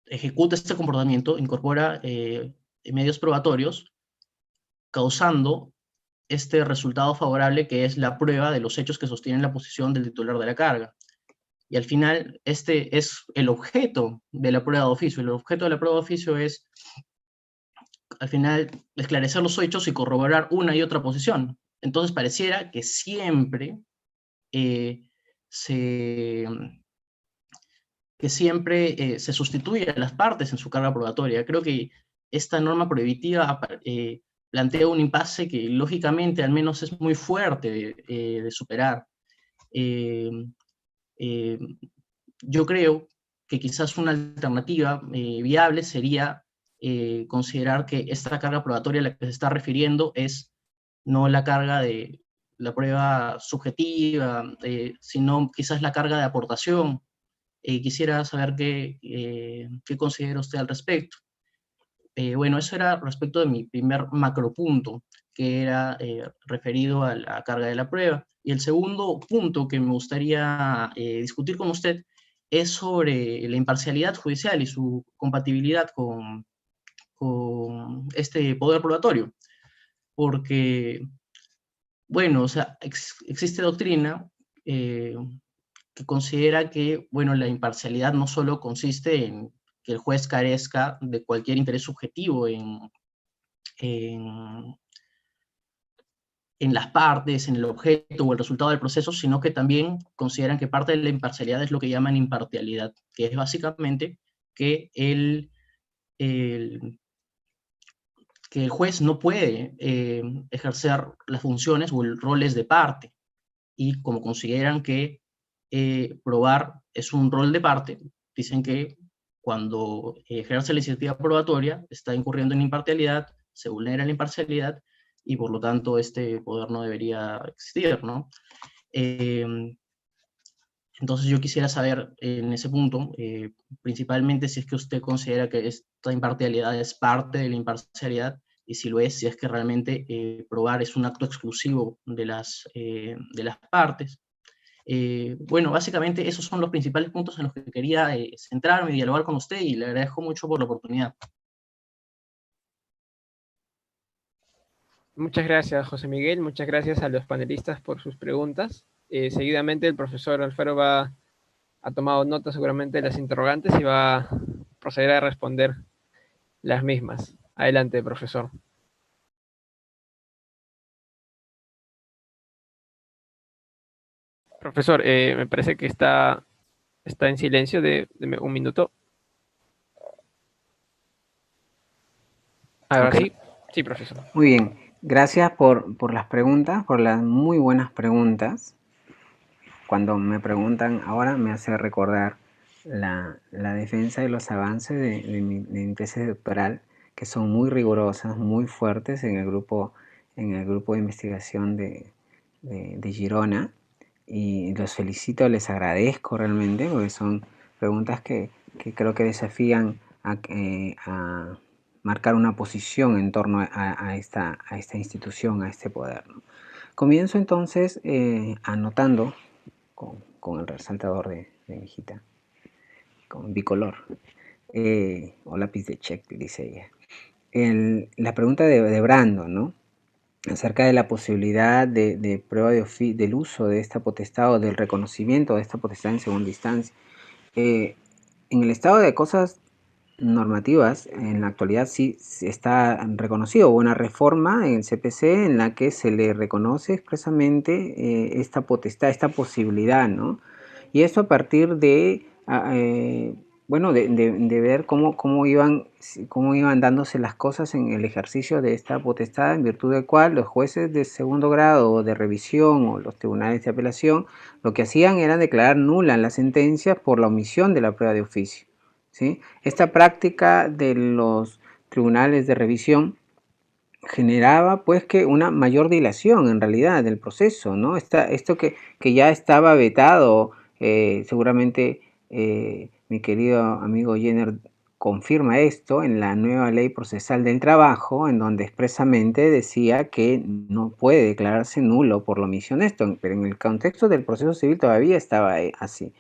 [SPEAKER 7] ejecuta este comportamiento, incorpora medios probatorios, causando este resultado favorable que es la prueba de los hechos que sostienen la posición del titular de la carga. Y al final, este es el objeto de la prueba de oficio. El objeto de la prueba de oficio es, al final, esclarecer los hechos y corroborar una y otra posición. Entonces pareciera que siempre se sustituye a las partes en su carga probatoria. Creo que esta norma prohibitiva plantea un impasse que lógicamente al menos es muy fuerte de superar. Yo creo que quizás una alternativa viable sería considerar que esta carga probatoria a la que se está refiriendo es no la carga de la prueba subjetiva, sino quizás la carga de aportación. Quisiera saber qué considera usted al respecto. Bueno, eso era respecto de mi primer macropunto, que era referido a la carga de la prueba. Y el segundo punto que me gustaría discutir con usted es sobre la imparcialidad judicial y su compatibilidad con con este poder probatorio, porque, bueno, o sea, existe doctrina que considera que, bueno, la imparcialidad no solo consiste en que el juez carezca de cualquier interés subjetivo en, en las partes, en el objeto o el resultado del proceso, sino que también consideran que parte de la imparcialidad es lo que llaman impartialidad, que es básicamente que que el juez no puede ejercer las funciones o el roles de parte, y como consideran que probar es un rol de parte, dicen que cuando ejerce la iniciativa probatoria está incurriendo en imparcialidad, se vulnera la imparcialidad y por lo tanto este poder no debería existir, ¿no? Entonces yo quisiera saber en ese punto, principalmente si es que usted considera que esta imparcialidad es parte de la imparcialidad, y si lo es, si es que realmente probar es un acto exclusivo de las partes. Bueno, básicamente esos son los principales puntos en los que quería centrarme y dialogar con usted, y le agradezco mucho por la oportunidad.
[SPEAKER 2] Muchas gracias, José Miguel. Muchas gracias a los panelistas por sus preguntas. Seguidamente el profesor Alfaro ha tomado nota seguramente de las interrogantes y va a proceder a responder las mismas. Adelante, profesor. Profesor, me parece que está en silencio. Deme un minuto. Ahora
[SPEAKER 3] Okay.
[SPEAKER 2] sí. Sí, profesor.
[SPEAKER 3] Muy bien. Gracias por las preguntas, por las muy buenas preguntas. Cuando me preguntan ahora me hace recordar la defensa de los avances de mi tesis doctoral, que son muy rigurosas, muy fuertes en el grupo de investigación de Girona, y los felicito, les agradezco realmente, porque son preguntas que creo que desafían a marcar una posición en torno a esta institución, a este poder, ¿no? Comienzo entonces anotando con el resaltador de mi hijita, con bicolor, o lápiz de check, dice ella. La pregunta de Brando, ¿no?, acerca de la posibilidad de prueba del uso de esta potestad o del reconocimiento de esta potestad en segunda instancia. En el estado de cosas normativas, en la actualidad sí está reconocido. Hubo una reforma en el CPC en la que se le reconoce expresamente esta potestad, esta posibilidad, ¿no? Y esto a partir de, bueno, de ver cómo iban dándose las cosas en el ejercicio de esta potestad, en virtud del cual los jueces de segundo grado o de revisión o los tribunales de apelación lo que hacían era declarar nulas las sentencias por la omisión de la prueba de oficio, ¿sí? Esta práctica de los tribunales de revisión generaba pues que una mayor dilación en realidad del proceso, ¿no? Esto que ya estaba vetado, seguramente mi querido amigo Jenner confirma esto en la nueva ley procesal del trabajo, en donde expresamente decía que no puede declararse nulo por la omisión de esto, pero en el contexto del proceso civil todavía estaba así.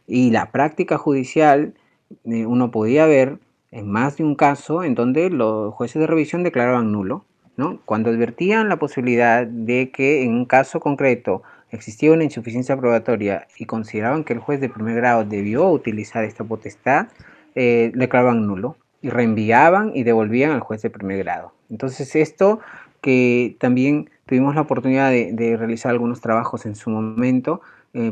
[SPEAKER 3] Y la práctica judicial, uno podía ver en más de un caso en donde los jueces de revisión declaraban nulo, ¿no?, cuando advertían la posibilidad de que en un caso concreto existía una insuficiencia probatoria y consideraban que el juez de primer grado debió utilizar esta potestad, declaraban nulo y reenviaban y devolvían al juez de primer grado. Entonces esto, que también tuvimos la oportunidad de realizar algunos trabajos en su momento,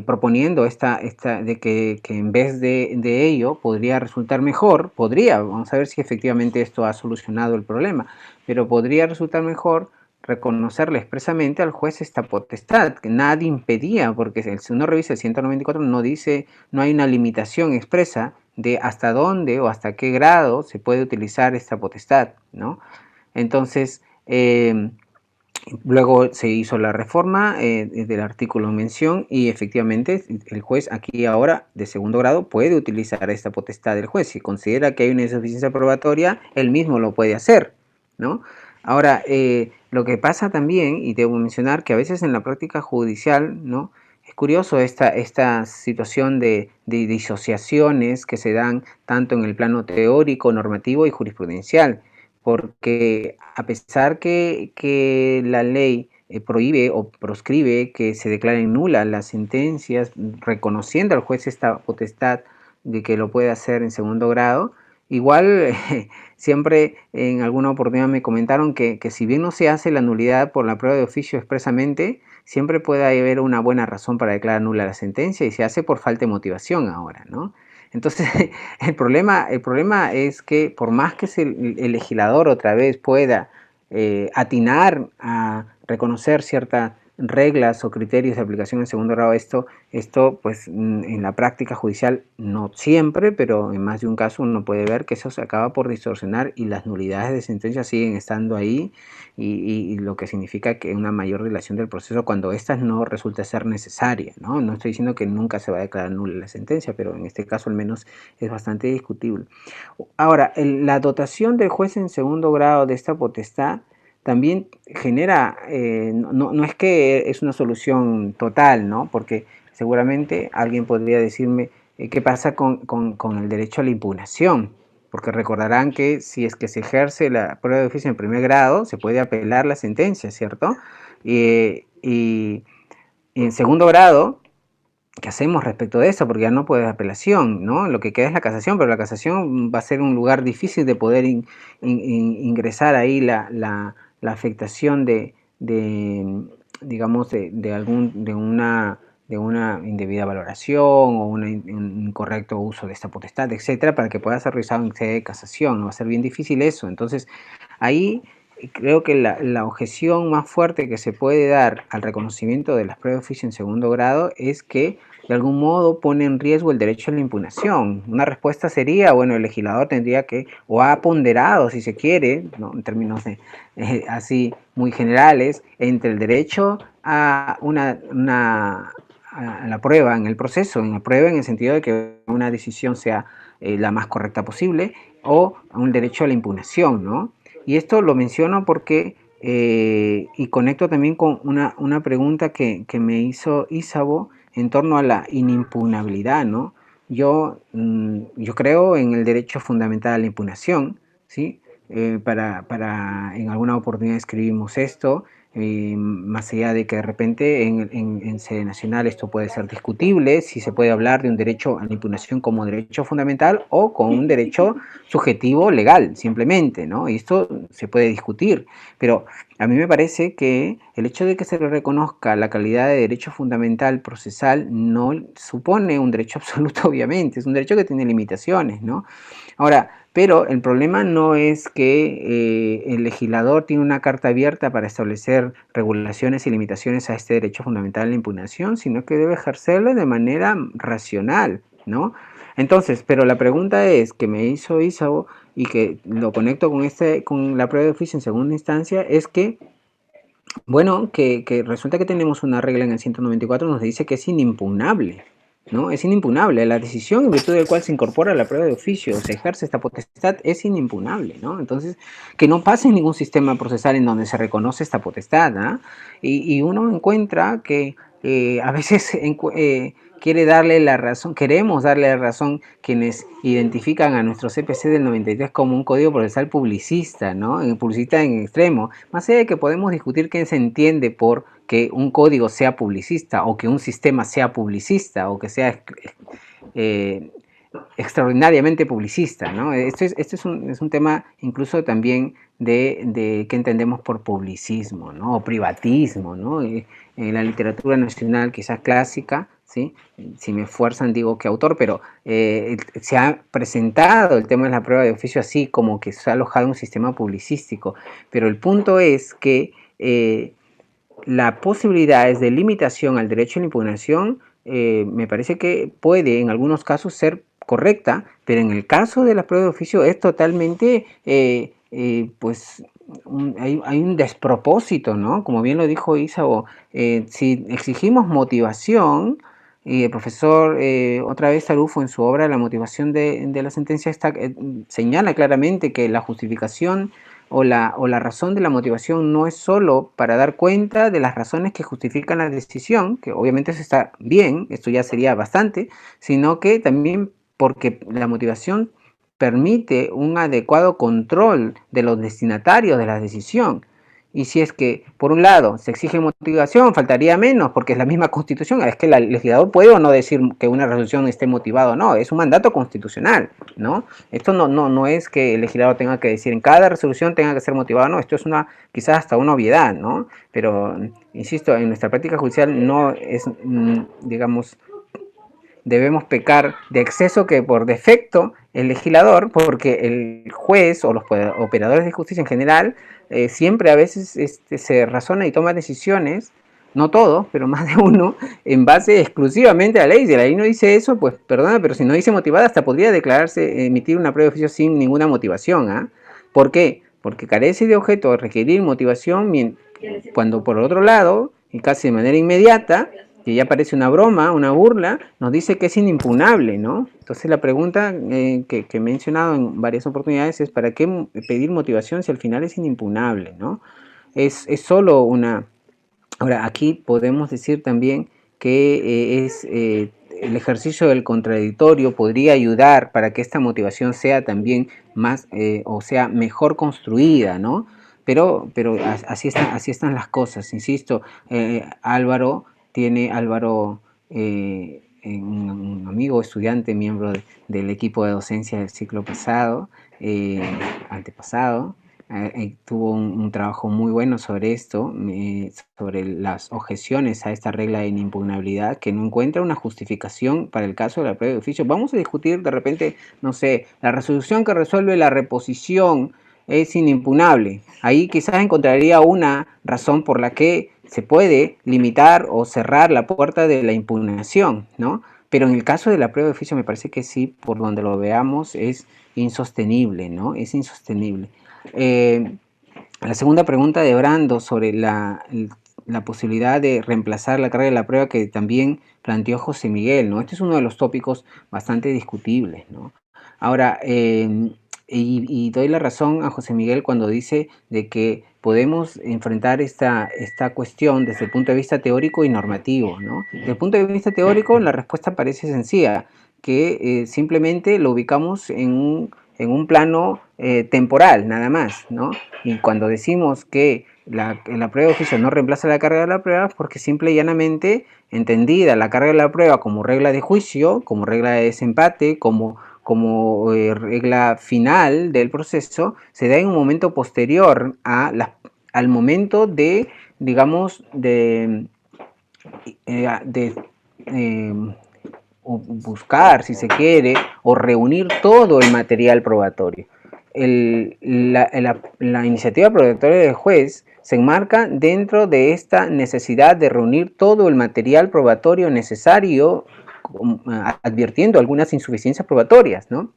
[SPEAKER 3] proponiendo de que en vez de ello podría resultar mejor, vamos a ver si efectivamente esto ha solucionado el problema, pero podría resultar mejor reconocerle expresamente al juez esta potestad, que nadie impedía, porque si uno revisa el 194 no dice, no hay una limitación expresa de hasta dónde o hasta qué grado se puede utilizar esta potestad, ¿no? Entonces, luego se hizo la reforma del artículo en mención, y efectivamente el juez aquí ahora de segundo grado puede utilizar esta potestad del juez. Si considera que hay una insuficiencia probatoria, él mismo lo puede hacer, ¿no? Ahora, lo que pasa también, y debo mencionar que a veces en la práctica judicial, ¿no?, es curioso esta situación de disociaciones que se dan tanto en el plano teórico, normativo y jurisprudencial, porque a pesar que la ley prohíbe o proscribe que se declaren nulas las sentencias, reconociendo al juez esta potestad de que lo puede hacer en segundo grado, igual siempre en alguna oportunidad me comentaron que si bien no se hace la nulidad por la prueba de oficio expresamente, siempre puede haber una buena razón para declarar nula la sentencia y se hace por falta de motivación ahora, ¿no? Entonces, el problema es que por más que el legislador otra vez pueda atinar a reconocer ciertas reglas o criterios de aplicación en segundo grado, esto pues en la práctica judicial no siempre, pero en más de un caso uno puede ver que eso se acaba por distorsionar y las nulidades de sentencia siguen estando ahí y lo que significa que una mayor dilación del proceso cuando ésta no resulta ser necesaria, ¿no? No estoy diciendo que nunca se va a declarar nula la sentencia, pero en este caso al menos es bastante discutible. Ahora, la dotación del juez en segundo grado de esta potestad también genera, no es que es una solución total, ¿no? Porque seguramente alguien podría decirme qué pasa con el derecho a la impugnación, porque recordarán que si es que se ejerce la prueba de oficio en primer grado, se puede apelar la sentencia, ¿cierto? Y en segundo grado, ¿qué hacemos respecto de eso? Porque ya no puede haber apelación, ¿no? Lo que queda es la casación, pero la casación va a ser un lugar difícil de poder ingresar ahí la afectación digamos, de una indebida valoración o un incorrecto uso de esta potestad, etcétera, para que pueda ser realizado en sede de casación. Va a ser bien difícil eso. Entonces, ahí creo que la objeción más fuerte que se puede dar al reconocimiento de las pruebas de oficio en segundo grado es que de algún modo pone en riesgo el derecho a la impugnación. Una respuesta sería, bueno, el legislador tendría que, o ha ponderado, si se quiere, ¿no? En términos así muy generales, entre el derecho a a la prueba en el proceso, en la prueba en el sentido de que una decisión sea la más correcta posible, o a un derecho a la impugnación, ¿no? Y esto lo menciono porque, y conecto también con una pregunta que me hizo Isabo en torno a la inimpugnabilidad, ¿no? Yo creo en el derecho fundamental a la impugnación, ¿sí? En alguna oportunidad escribimos esto, más allá de que de repente en sede nacional esto puede ser discutible, si se puede hablar de un derecho a la impugnación como derecho fundamental o con un derecho subjetivo legal, simplemente, ¿no? Y esto se puede discutir, pero a mí me parece que el hecho de que se le reconozca la calidad de derecho fundamental procesal no supone un derecho absoluto, obviamente, es un derecho que tiene limitaciones, ¿no? Ahora, pero el problema no es que el legislador tiene una carta abierta para establecer regulaciones y limitaciones a este derecho fundamental de la impugnación, sino que debe ejercerlo de manera racional, ¿no? Entonces, pero la pregunta es que me hizo Isao y que lo conecto con la prueba de oficio en segunda instancia, es que, bueno, que resulta que tenemos una regla en el 194 nos dice que es inimpugnable, ¿no? Es inimpugnable. La decisión en virtud del cual se incorpora la prueba de oficio o se ejerce esta potestad es inimpugnable, ¿no? Entonces, que no pase ningún sistema procesal en donde se reconoce esta potestad, ¿ah? Y uno encuentra que a veces quiere darle la razón, queremos darle la razón quienes identifican a nuestro CPC del 93 como un código procesal publicista, ¿no? Publicista en extremo. Más allá de que podemos discutir qué se entiende por que un código sea publicista o que un sistema sea publicista o que sea extraordinariamente publicista, ¿no? Esto es un tema incluso también de qué entendemos por publicismo, ¿no? O privatismo, ¿no? En la literatura nacional quizás clásica, ¿sí? Si me esfuerzan digo que autor, pero se ha presentado el tema de la prueba de oficio así como que se ha alojado un sistema publicístico, pero el punto es que la posibilidad de limitación al derecho a la impugnación me parece que puede en algunos casos ser correcta, pero en el caso de la prueba de oficio es totalmente, pues, hay un despropósito, ¿no? Como bien lo dijo Isao, si exigimos motivación, y el profesor, otra vez Arufo en su obra La motivación de la sentencia señala claramente que la justificación o la razón de la motivación no es solo para dar cuenta de las razones que justifican la decisión, que obviamente eso está bien, esto ya sería bastante, sino que también porque la motivación permite un adecuado control de los destinatarios de la decisión. Y si es que, por un lado, se exige motivación, faltaría menos, porque es la misma Constitución. Es que el legislador puede o no decir que una resolución esté motivada o no, es un mandato constitucional, ¿no? Esto no es que el legislador tenga que decir en cada resolución tenga que ser motivada, no, esto es quizás hasta una obviedad, ¿no? Pero, insisto, en nuestra práctica judicial no es, digamos, debemos pecar de exceso que por defecto el legislador, porque el juez o los operadores de justicia en general siempre a veces se razona y toma decisiones, no todos, pero más de uno, en base exclusivamente a la ley. Si la ley no dice eso, pues perdona, pero si no dice motivada, hasta podría declararse, emitir una prueba de oficio sin ninguna motivación. ¿Ah? ¿Por qué? Porque carece de objeto de requerir motivación, cuando por otro lado, y casi de manera inmediata, que ya parece una broma, una burla, nos dice que es inimpugnable, ¿no? Entonces la pregunta que he mencionado en varias oportunidades es ¿para qué pedir motivación si al final es inimpugnable, ¿no? Es solo una... Ahora, aquí podemos decir también que el ejercicio del contradictorio podría ayudar para que esta motivación sea también más, o sea, mejor construida, ¿no? Pero así están las cosas, insisto. Álvaro, un amigo, estudiante, miembro del equipo de docencia del ciclo pasado, antepasado, tuvo un trabajo muy bueno sobre esto, sobre las objeciones a esta regla de inimpugnabilidad, que no encuentra una justificación para el caso de la prueba de oficio. Vamos a discutir de repente, no sé, la resolución que resuelve la reposición es inimpugnable. Ahí quizás encontraría una razón por la que se puede limitar o cerrar la puerta de la impugnación, ¿no? Pero en el caso de la prueba de oficio me parece que sí, por donde lo veamos, es insostenible, ¿no? Es insostenible. La segunda pregunta de Brando sobre la posibilidad de reemplazar la carga de la prueba que también planteó José Miguel, ¿no? Este es uno de los tópicos bastante discutibles, ¿no? Ahora, y doy la razón a José Miguel cuando dice de que podemos enfrentar esta cuestión desde el punto de vista teórico y normativo, ¿no? Desde el punto de vista teórico, la respuesta parece sencilla, que simplemente lo ubicamos en un plano temporal, nada más, ¿no? Y cuando decimos que la prueba de oficio no reemplaza la carga de la prueba, porque simple y llanamente, entendida la carga de la prueba como regla de juicio, como regla de desempate, como regla final del proceso, se da en un momento posterior al momento de, digamos, buscar, si se quiere, o reunir todo el material probatorio. La iniciativa probatoria del juez se enmarca dentro de esta necesidad de reunir todo el material probatorio necesario, advirtiendo algunas insuficiencias probatorias, ¿no?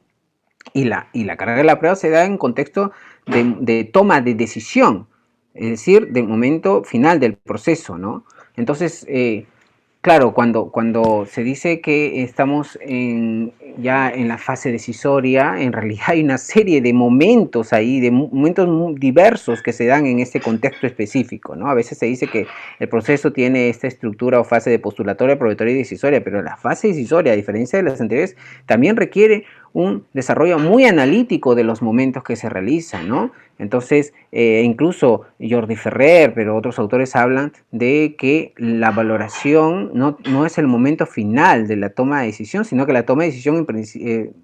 [SPEAKER 3] Y la carga de la prueba se da en contexto de toma de decisión, es decir, del momento final del proceso, ¿no? Entonces, claro, cuando se dice que estamos ya en la fase decisoria, en realidad hay una serie de momentos ahí, de momentos muy diversos que se dan en este contexto específico, ¿no? A veces se dice que el proceso tiene esta estructura o fase de postulatoria, probatoria y decisoria, pero la fase decisoria, a diferencia de las anteriores, también requiere un desarrollo muy analítico de los momentos que se realizan, ¿no? Entonces, incluso Jordi Ferrer, pero otros autores hablan de que la valoración no es el momento final de la toma de decisión, sino que la toma de decisión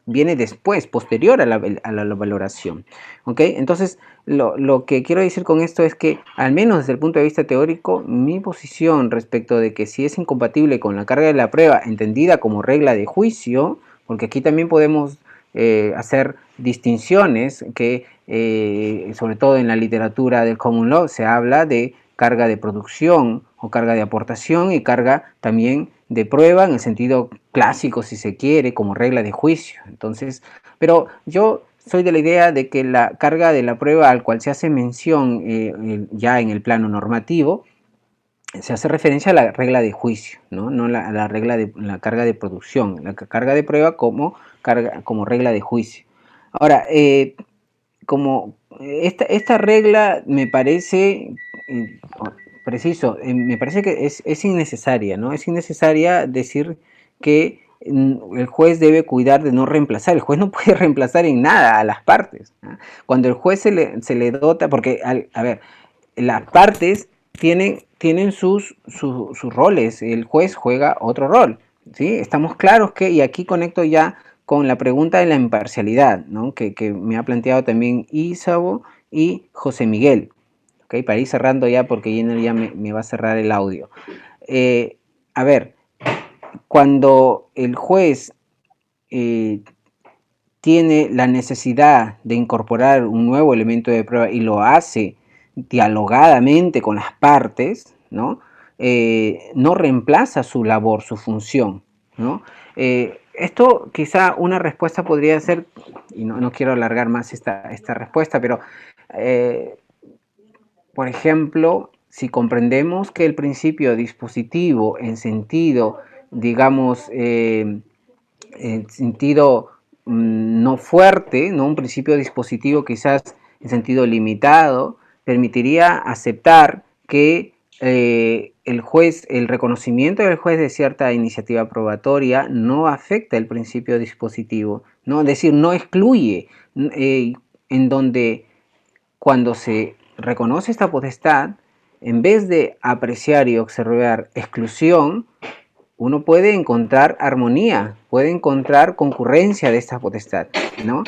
[SPEAKER 3] viene después, posterior a la valoración. ¿Ok? Entonces, lo que quiero decir con esto es que, al menos desde el punto de vista teórico, mi posición respecto de que si es incompatible con la carga de la prueba, entendida como regla de juicio, porque aquí también podemos hacer distinciones que, sobre todo en la literatura del common law, se habla de carga de producción o carga de aportación y carga también de prueba en el sentido clásico, si se quiere, como regla de juicio. Entonces, pero yo soy de la idea de que la carga de la prueba al cual se hace mención ya en el plano normativo, se hace referencia a la regla de juicio, no a la regla de la carga de producción, la carga de prueba como regla de juicio. Ahora, como esta regla me parece preciso, me parece que es innecesaria, ¿no? Es innecesaria decir que el juez debe cuidar de no reemplazar. El juez no puede reemplazar en nada a las partes. Cuando el juez se le dota, porque, a ver, las partes tienen sus roles, el juez juega otro rol, ¿sí? Estamos claros que, y aquí conecto ya con la pregunta de la imparcialidad, ¿no? que me ha planteado también Isabo y José Miguel, ¿okay? Para ir cerrando ya, porque Jenner ya me va a cerrar el audio. A ver, cuando el juez tiene la necesidad de incorporar un nuevo elemento de prueba y lo hace dialogadamente con las partes, ¿no? No reemplaza su labor, su función, ¿no? Esto quizá una respuesta podría ser, y no quiero alargar más esta respuesta, pero por ejemplo, si comprendemos que el principio dispositivo en sentido, digamos, en sentido no fuerte, ¿no? Un principio dispositivo quizás en sentido limitado, permitiría aceptar que el reconocimiento del juez de cierta iniciativa probatoria no afecta el principio dispositivo, ¿no? Es decir, no excluye, en donde cuando se reconoce esta potestad, en vez de apreciar y observar exclusión, uno puede encontrar armonía, puede encontrar concurrencia de esta potestad, ¿no?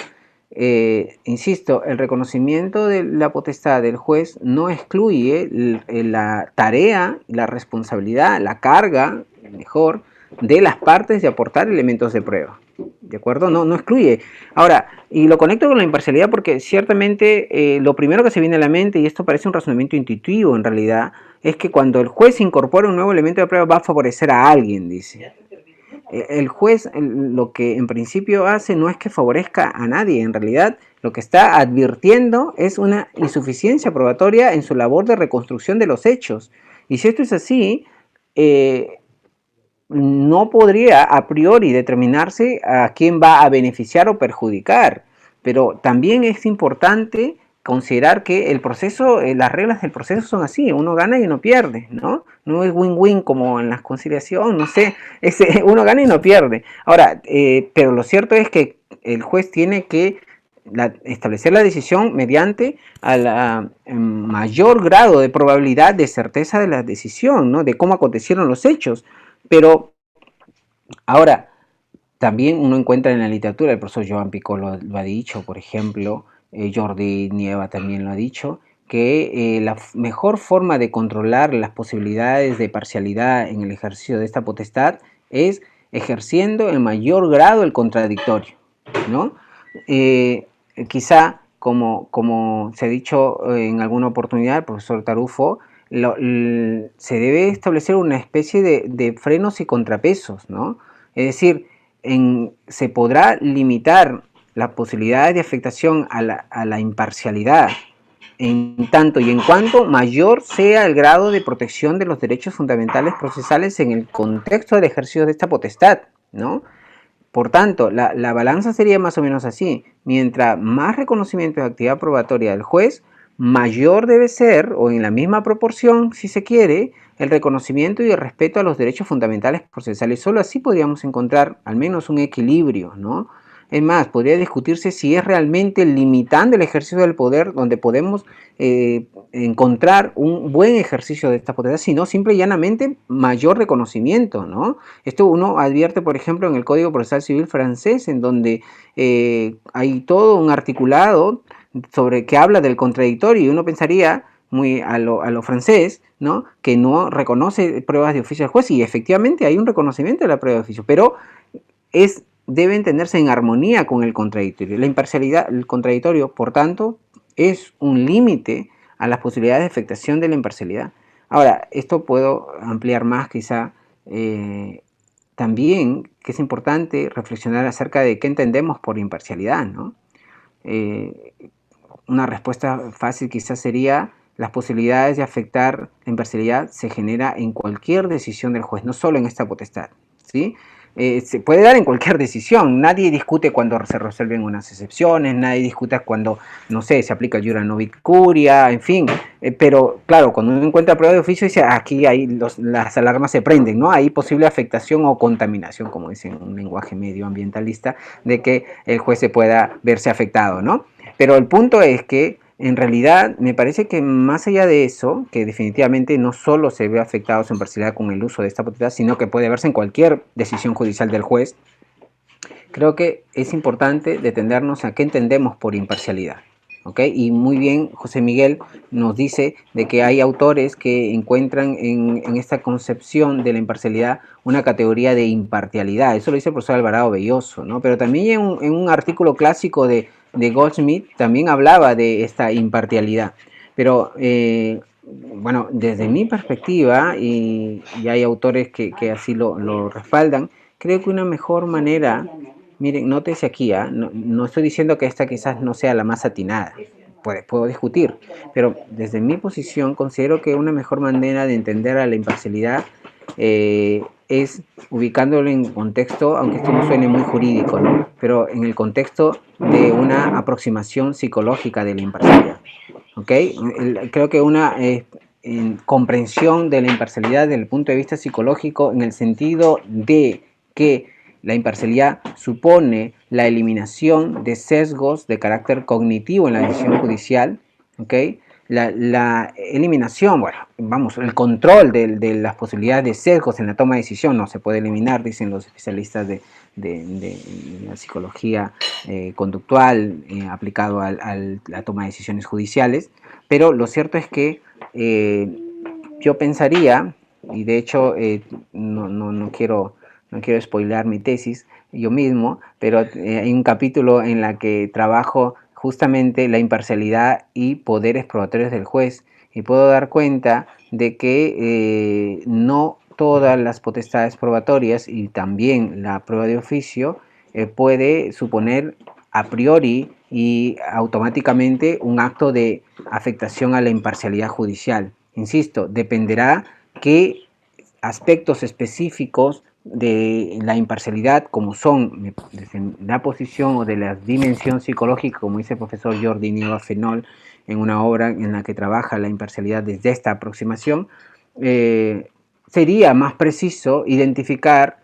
[SPEAKER 3] Insisto, el reconocimiento de la potestad del juez no excluye la tarea, la responsabilidad, la carga, mejor, de las partes de aportar elementos de prueba, ¿de acuerdo? No excluye. Ahora, y lo conecto con la imparcialidad porque ciertamente lo primero que se viene a la mente, y esto parece un razonamiento intuitivo en realidad, es que cuando el juez incorpora un nuevo elemento de prueba va a favorecer a alguien, dice. El juez lo que en principio hace no es que favorezca a nadie, en realidad lo que está advirtiendo es una insuficiencia probatoria en su labor de reconstrucción de los hechos. Y si esto es así, no podría a priori determinarse a quién va a beneficiar o perjudicar, pero también es importante considerar que el proceso, las reglas del proceso son así, uno gana y uno pierde, ¿no? No es win-win como en la conciliación, no sé, uno gana y no pierde. Ahora, pero lo cierto es que el juez tiene que establecer la decisión mediante a la mayor grado de probabilidad de certeza de la decisión, ¿no? De cómo acontecieron los hechos. Pero ahora, también uno encuentra en la literatura, el profesor Joan Picó lo ha dicho, por ejemplo, Jordi Nieva también lo ha dicho, que la mejor forma de controlar las posibilidades de parcialidad en el ejercicio de esta potestad es ejerciendo en mayor grado el contradictorio, ¿no? Quizá, como se ha dicho en alguna oportunidad, el profesor Tarufo, se debe establecer una especie de frenos y contrapesos, ¿no? Es decir, se podrá limitar las posibilidades de afectación a la imparcialidad en tanto y en cuanto mayor sea el grado de protección de los derechos fundamentales procesales en el contexto del ejercicio de esta potestad, ¿no? Por tanto, la balanza sería más o menos así. Mientras más reconocimiento de actividad probatoria del juez, mayor debe ser, o en la misma proporción, si se quiere, el reconocimiento y el respeto a los derechos fundamentales procesales. Solo así podríamos encontrar al menos un equilibrio, ¿no? Es más, podría discutirse si es realmente limitando el ejercicio del poder donde podemos encontrar un buen ejercicio de esta potestad, sino simple y llanamente mayor reconocimiento, ¿no? Esto uno advierte, por ejemplo, en el Código Procesal Civil francés, en donde hay todo un articulado sobre que habla del contradictorio, y uno pensaría muy a lo francés, ¿no? Que no reconoce pruebas de oficio del juez, y efectivamente hay un reconocimiento de la prueba de oficio, pero debe entenderse en armonía con el contradictorio. La imparcialidad, el contradictorio, por tanto, es un límite a las posibilidades de afectación de la imparcialidad. Ahora, esto puedo ampliar más quizá también, que es importante reflexionar acerca de qué entendemos por imparcialidad, ¿no? Una respuesta fácil quizás sería: las posibilidades de afectar la imparcialidad se genera en cualquier decisión del juez, no solo en esta potestad, ¿sí? se puede dar en cualquier decisión. Nadie discute cuando se resuelven unas excepciones, nadie discute cuando, no sé, se aplica Iura Novit Curia, en fin. Pero claro, cuando uno encuentra prueba de oficio, dice, aquí hay las alarmas se prenden, ¿no? Hay posible afectación o contaminación, como dice en un lenguaje medioambientalista, de que el juez se pueda verse afectado, ¿no? Pero el punto es que en realidad me parece que más allá de eso, que definitivamente no solo se ve afectado su imparcialidad con el uso de esta potestad, sino que puede verse en cualquier decisión judicial del juez, creo que es importante detenernos a qué entendemos por imparcialidad. ¿Okay? Y muy bien José Miguel nos dice de que hay autores que encuentran en esta concepción de la imparcialidad una categoría de imparcialidad. Eso lo dice el profesor Alvarado Belloso, ¿no? Pero también en un artículo clásico de Goldsmith también hablaba de esta imparcialidad. Pero bueno, desde mi perspectiva, y hay autores que así lo respaldan, creo que una mejor manera... Miren, nótese aquí, no estoy diciendo que esta quizás no sea la más atinada, puedo discutir, pero desde mi posición considero que una mejor manera de entender a la imparcialidad es ubicándolo en contexto, aunque esto no suene muy jurídico, ¿no? Pero en el contexto de una aproximación psicológica de la imparcialidad, ¿ok? Creo que una comprensión de la imparcialidad desde el punto de vista psicológico en el sentido de que la imparcialidad supone la eliminación de sesgos de carácter cognitivo en la decisión judicial, ¿ok? La eliminación, bueno, vamos, el control de las posibilidades de sesgos en la toma de decisión no se puede eliminar, dicen los especialistas de la psicología conductual aplicado a la toma de decisiones judiciales, pero lo cierto es que yo pensaría, y de hecho no quiero spoilear mi tesis yo mismo, pero hay un capítulo en la que trabajo justamente la imparcialidad y poderes probatorios del juez, y puedo dar cuenta de que no todas las potestades probatorias y también la prueba de oficio puede suponer a priori y automáticamente un acto de afectación a la imparcialidad judicial. Insisto, dependerá qué aspectos específicos de la imparcialidad, como son desde la posición o de la dimensión psicológica, como dice el profesor Jordi Nieva Fenol en una obra en la que trabaja la imparcialidad desde esta aproximación, sería más preciso identificar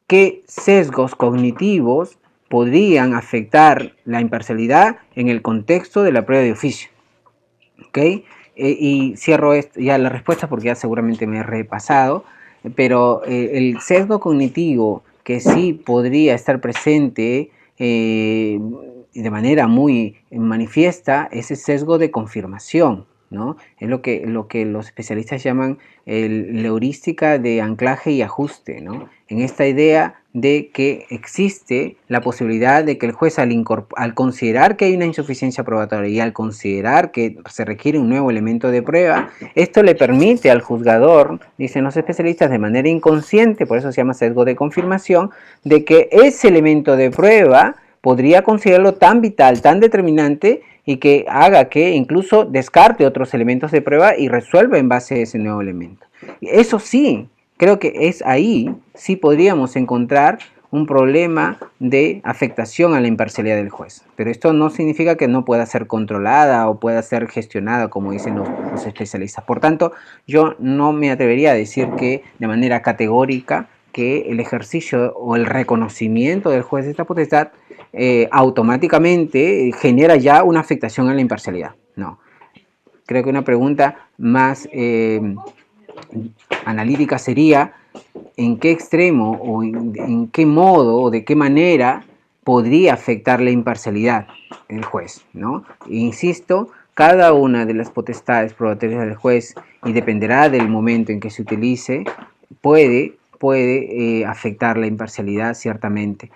[SPEAKER 3] qué sesgos cognitivos podrían afectar la imparcialidad en el contexto de la prueba de oficio. ¿Ok? Y cierro ya la respuesta porque ya seguramente me he repasado, pero el sesgo cognitivo que sí podría estar presente de manera muy manifiesta es el sesgo de confirmación, ¿no? Es lo que los especialistas llaman la heurística de anclaje y ajuste, ¿no? En esta idea de que existe la posibilidad de que el juez al considerar que hay una insuficiencia probatoria y al considerar que se requiere un nuevo elemento de prueba, esto le permite al juzgador, dicen los especialistas, de manera inconsciente, por eso se llama sesgo de confirmación, de que ese elemento de prueba podría considerarlo tan vital, tan determinante, y que haga que incluso descarte otros elementos de prueba y resuelva en base a ese nuevo elemento. Eso sí, creo que es ahí, sí podríamos encontrar un problema de afectación a la imparcialidad del juez. Pero esto no significa que no pueda ser controlada o pueda ser gestionada, como dicen los especialistas. Por tanto, yo no me atrevería a decir que de manera categórica que el ejercicio o el reconocimiento del juez de esta potestad automáticamente genera ya una afectación a la imparcialidad. No. Creo que una pregunta más analítica sería en qué extremo o en qué modo o de qué manera podría afectar la imparcialidad del juez, ¿no? Insisto, cada una de las potestades probatorias del juez, y dependerá del momento en que se utilice, puede afectar la imparcialidad ciertamente.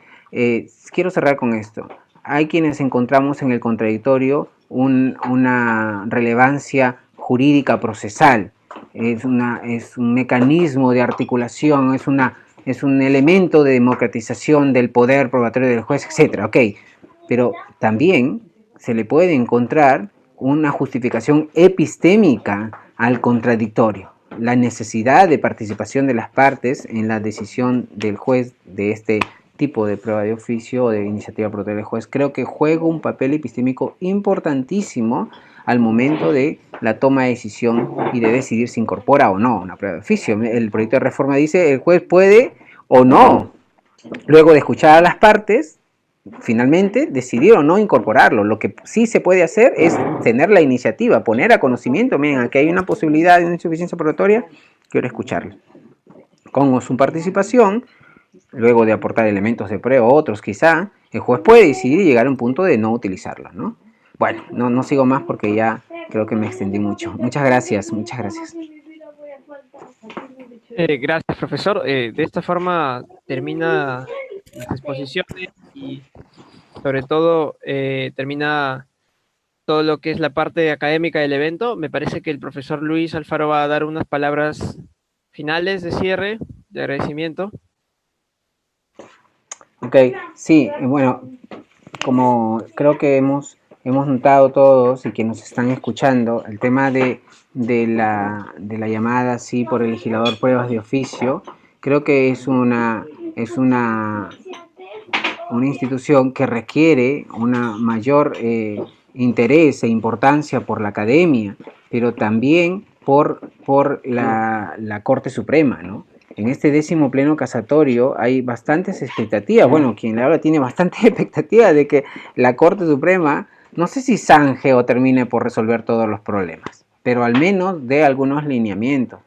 [SPEAKER 3] Quiero cerrar con esto. Hay quienes encontramos en el contradictorio una relevancia jurídica procesal. Es un mecanismo de articulación, es un elemento de democratización del poder probatorio del juez, etc. Ok, pero también se le puede encontrar una justificación epistémica al contradictorio. la necesidad de participación de las partes en la decisión del juez de este tipo de prueba de oficio o de iniciativa por del juez, creo que juega un papel epistémico importantísimo al momento de la toma de decisión y de decidir si incorpora o no una prueba de oficio. El proyecto de reforma dice el juez puede o no, luego de escuchar a las partes, finalmente decidir o no incorporarlo. Lo que sí se puede hacer es tener la iniciativa, poner a conocimiento, miren, aquí hay una posibilidad de una insuficiencia probatoria, quiero escucharlo. Con su participación, luego de aportar elementos de prueba, otros quizá, el juez puede decidir y llegar a un punto de no utilizarla, ¿no? Bueno, no sigo más porque ya creo que me extendí mucho. Muchas gracias, muchas gracias.
[SPEAKER 2] Gracias, profesor. De esta forma termina las exposiciones y sobre todo termina todo lo que es la parte académica del evento. Me parece que el profesor Luis Alfaro va a dar unas palabras finales de cierre, de agradecimiento.
[SPEAKER 3] Ok, sí, bueno, como creo que hemos notado todos y que nos están escuchando, el tema de la llamada sí por el legislador pruebas de oficio, creo que es una institución que requiere una mayor interés e importancia por la academia, pero también por la Corte Suprema, ¿no? En este 10º pleno casatorio hay bastantes expectativas, bueno, quien le habla tiene bastantes expectativas de que la Corte Suprema, no sé si zanje o termine por resolver todos los problemas, pero al menos dé algunos lineamientos.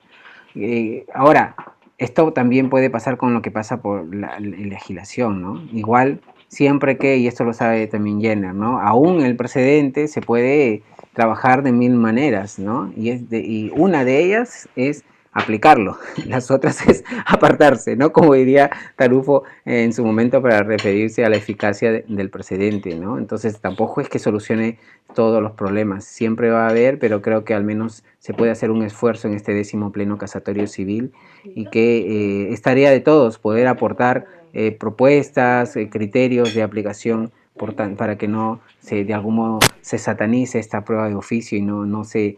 [SPEAKER 3] Ahora, esto también puede pasar con lo que pasa por la legislación, ¿no? Igual, siempre que, y esto lo sabe también Jenner, ¿no? Aún el precedente se puede trabajar de 1000 maneras, ¿no? Y una de ellas es aplicarlo, las otras es apartarse, ¿no? Como diría Tarufo en su momento para referirse a la eficacia del precedente, ¿no? Entonces tampoco es que solucione todos los problemas, siempre va a haber, pero creo que al menos se puede hacer un esfuerzo en este 10º pleno casatorio civil y que es tarea de todos poder aportar propuestas, criterios de aplicación para que no de algún modo se satanice esta prueba de oficio y no se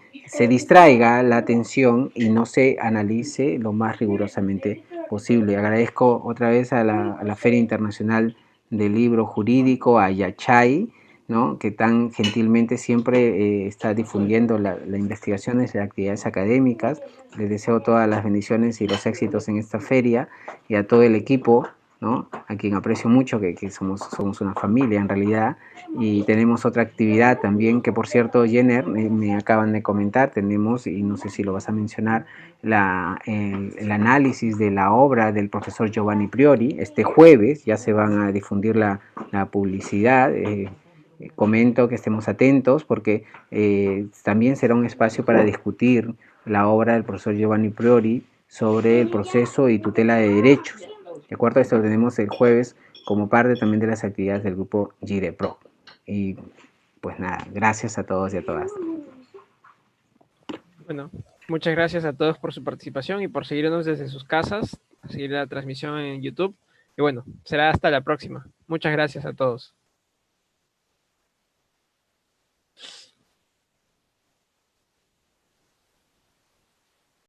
[SPEAKER 3] distraiga la atención y no se analice lo más rigurosamente posible. Agradezco otra vez a la Feria Internacional del Libro Jurídico, a Yachay, ¿no? Que tan gentilmente siempre está difundiendo las investigaciones y las actividades académicas. Les deseo todas las bendiciones y los éxitos en esta feria y a todo el equipo, ¿no? A quien aprecio mucho, que somos una familia en realidad, y tenemos otra actividad también que, por cierto, Jenner, me acaban de comentar, tenemos, y no sé si lo vas a mencionar, el análisis de la obra del profesor Giovanni Priori. Este jueves ya se van a difundir la publicidad. Comento que estemos atentos porque también será un espacio para discutir la obra del profesor Giovanni Priori sobre el proceso y tutela de derechos. De acuerdo, esto lo tenemos el jueves como parte también de las actividades del grupo GirePro. Y pues nada, gracias a todos y a todas.
[SPEAKER 2] Bueno, muchas gracias a todos por su participación y por seguirnos desde sus casas, seguir la transmisión en YouTube. Y bueno, será hasta la próxima. Muchas gracias a todos.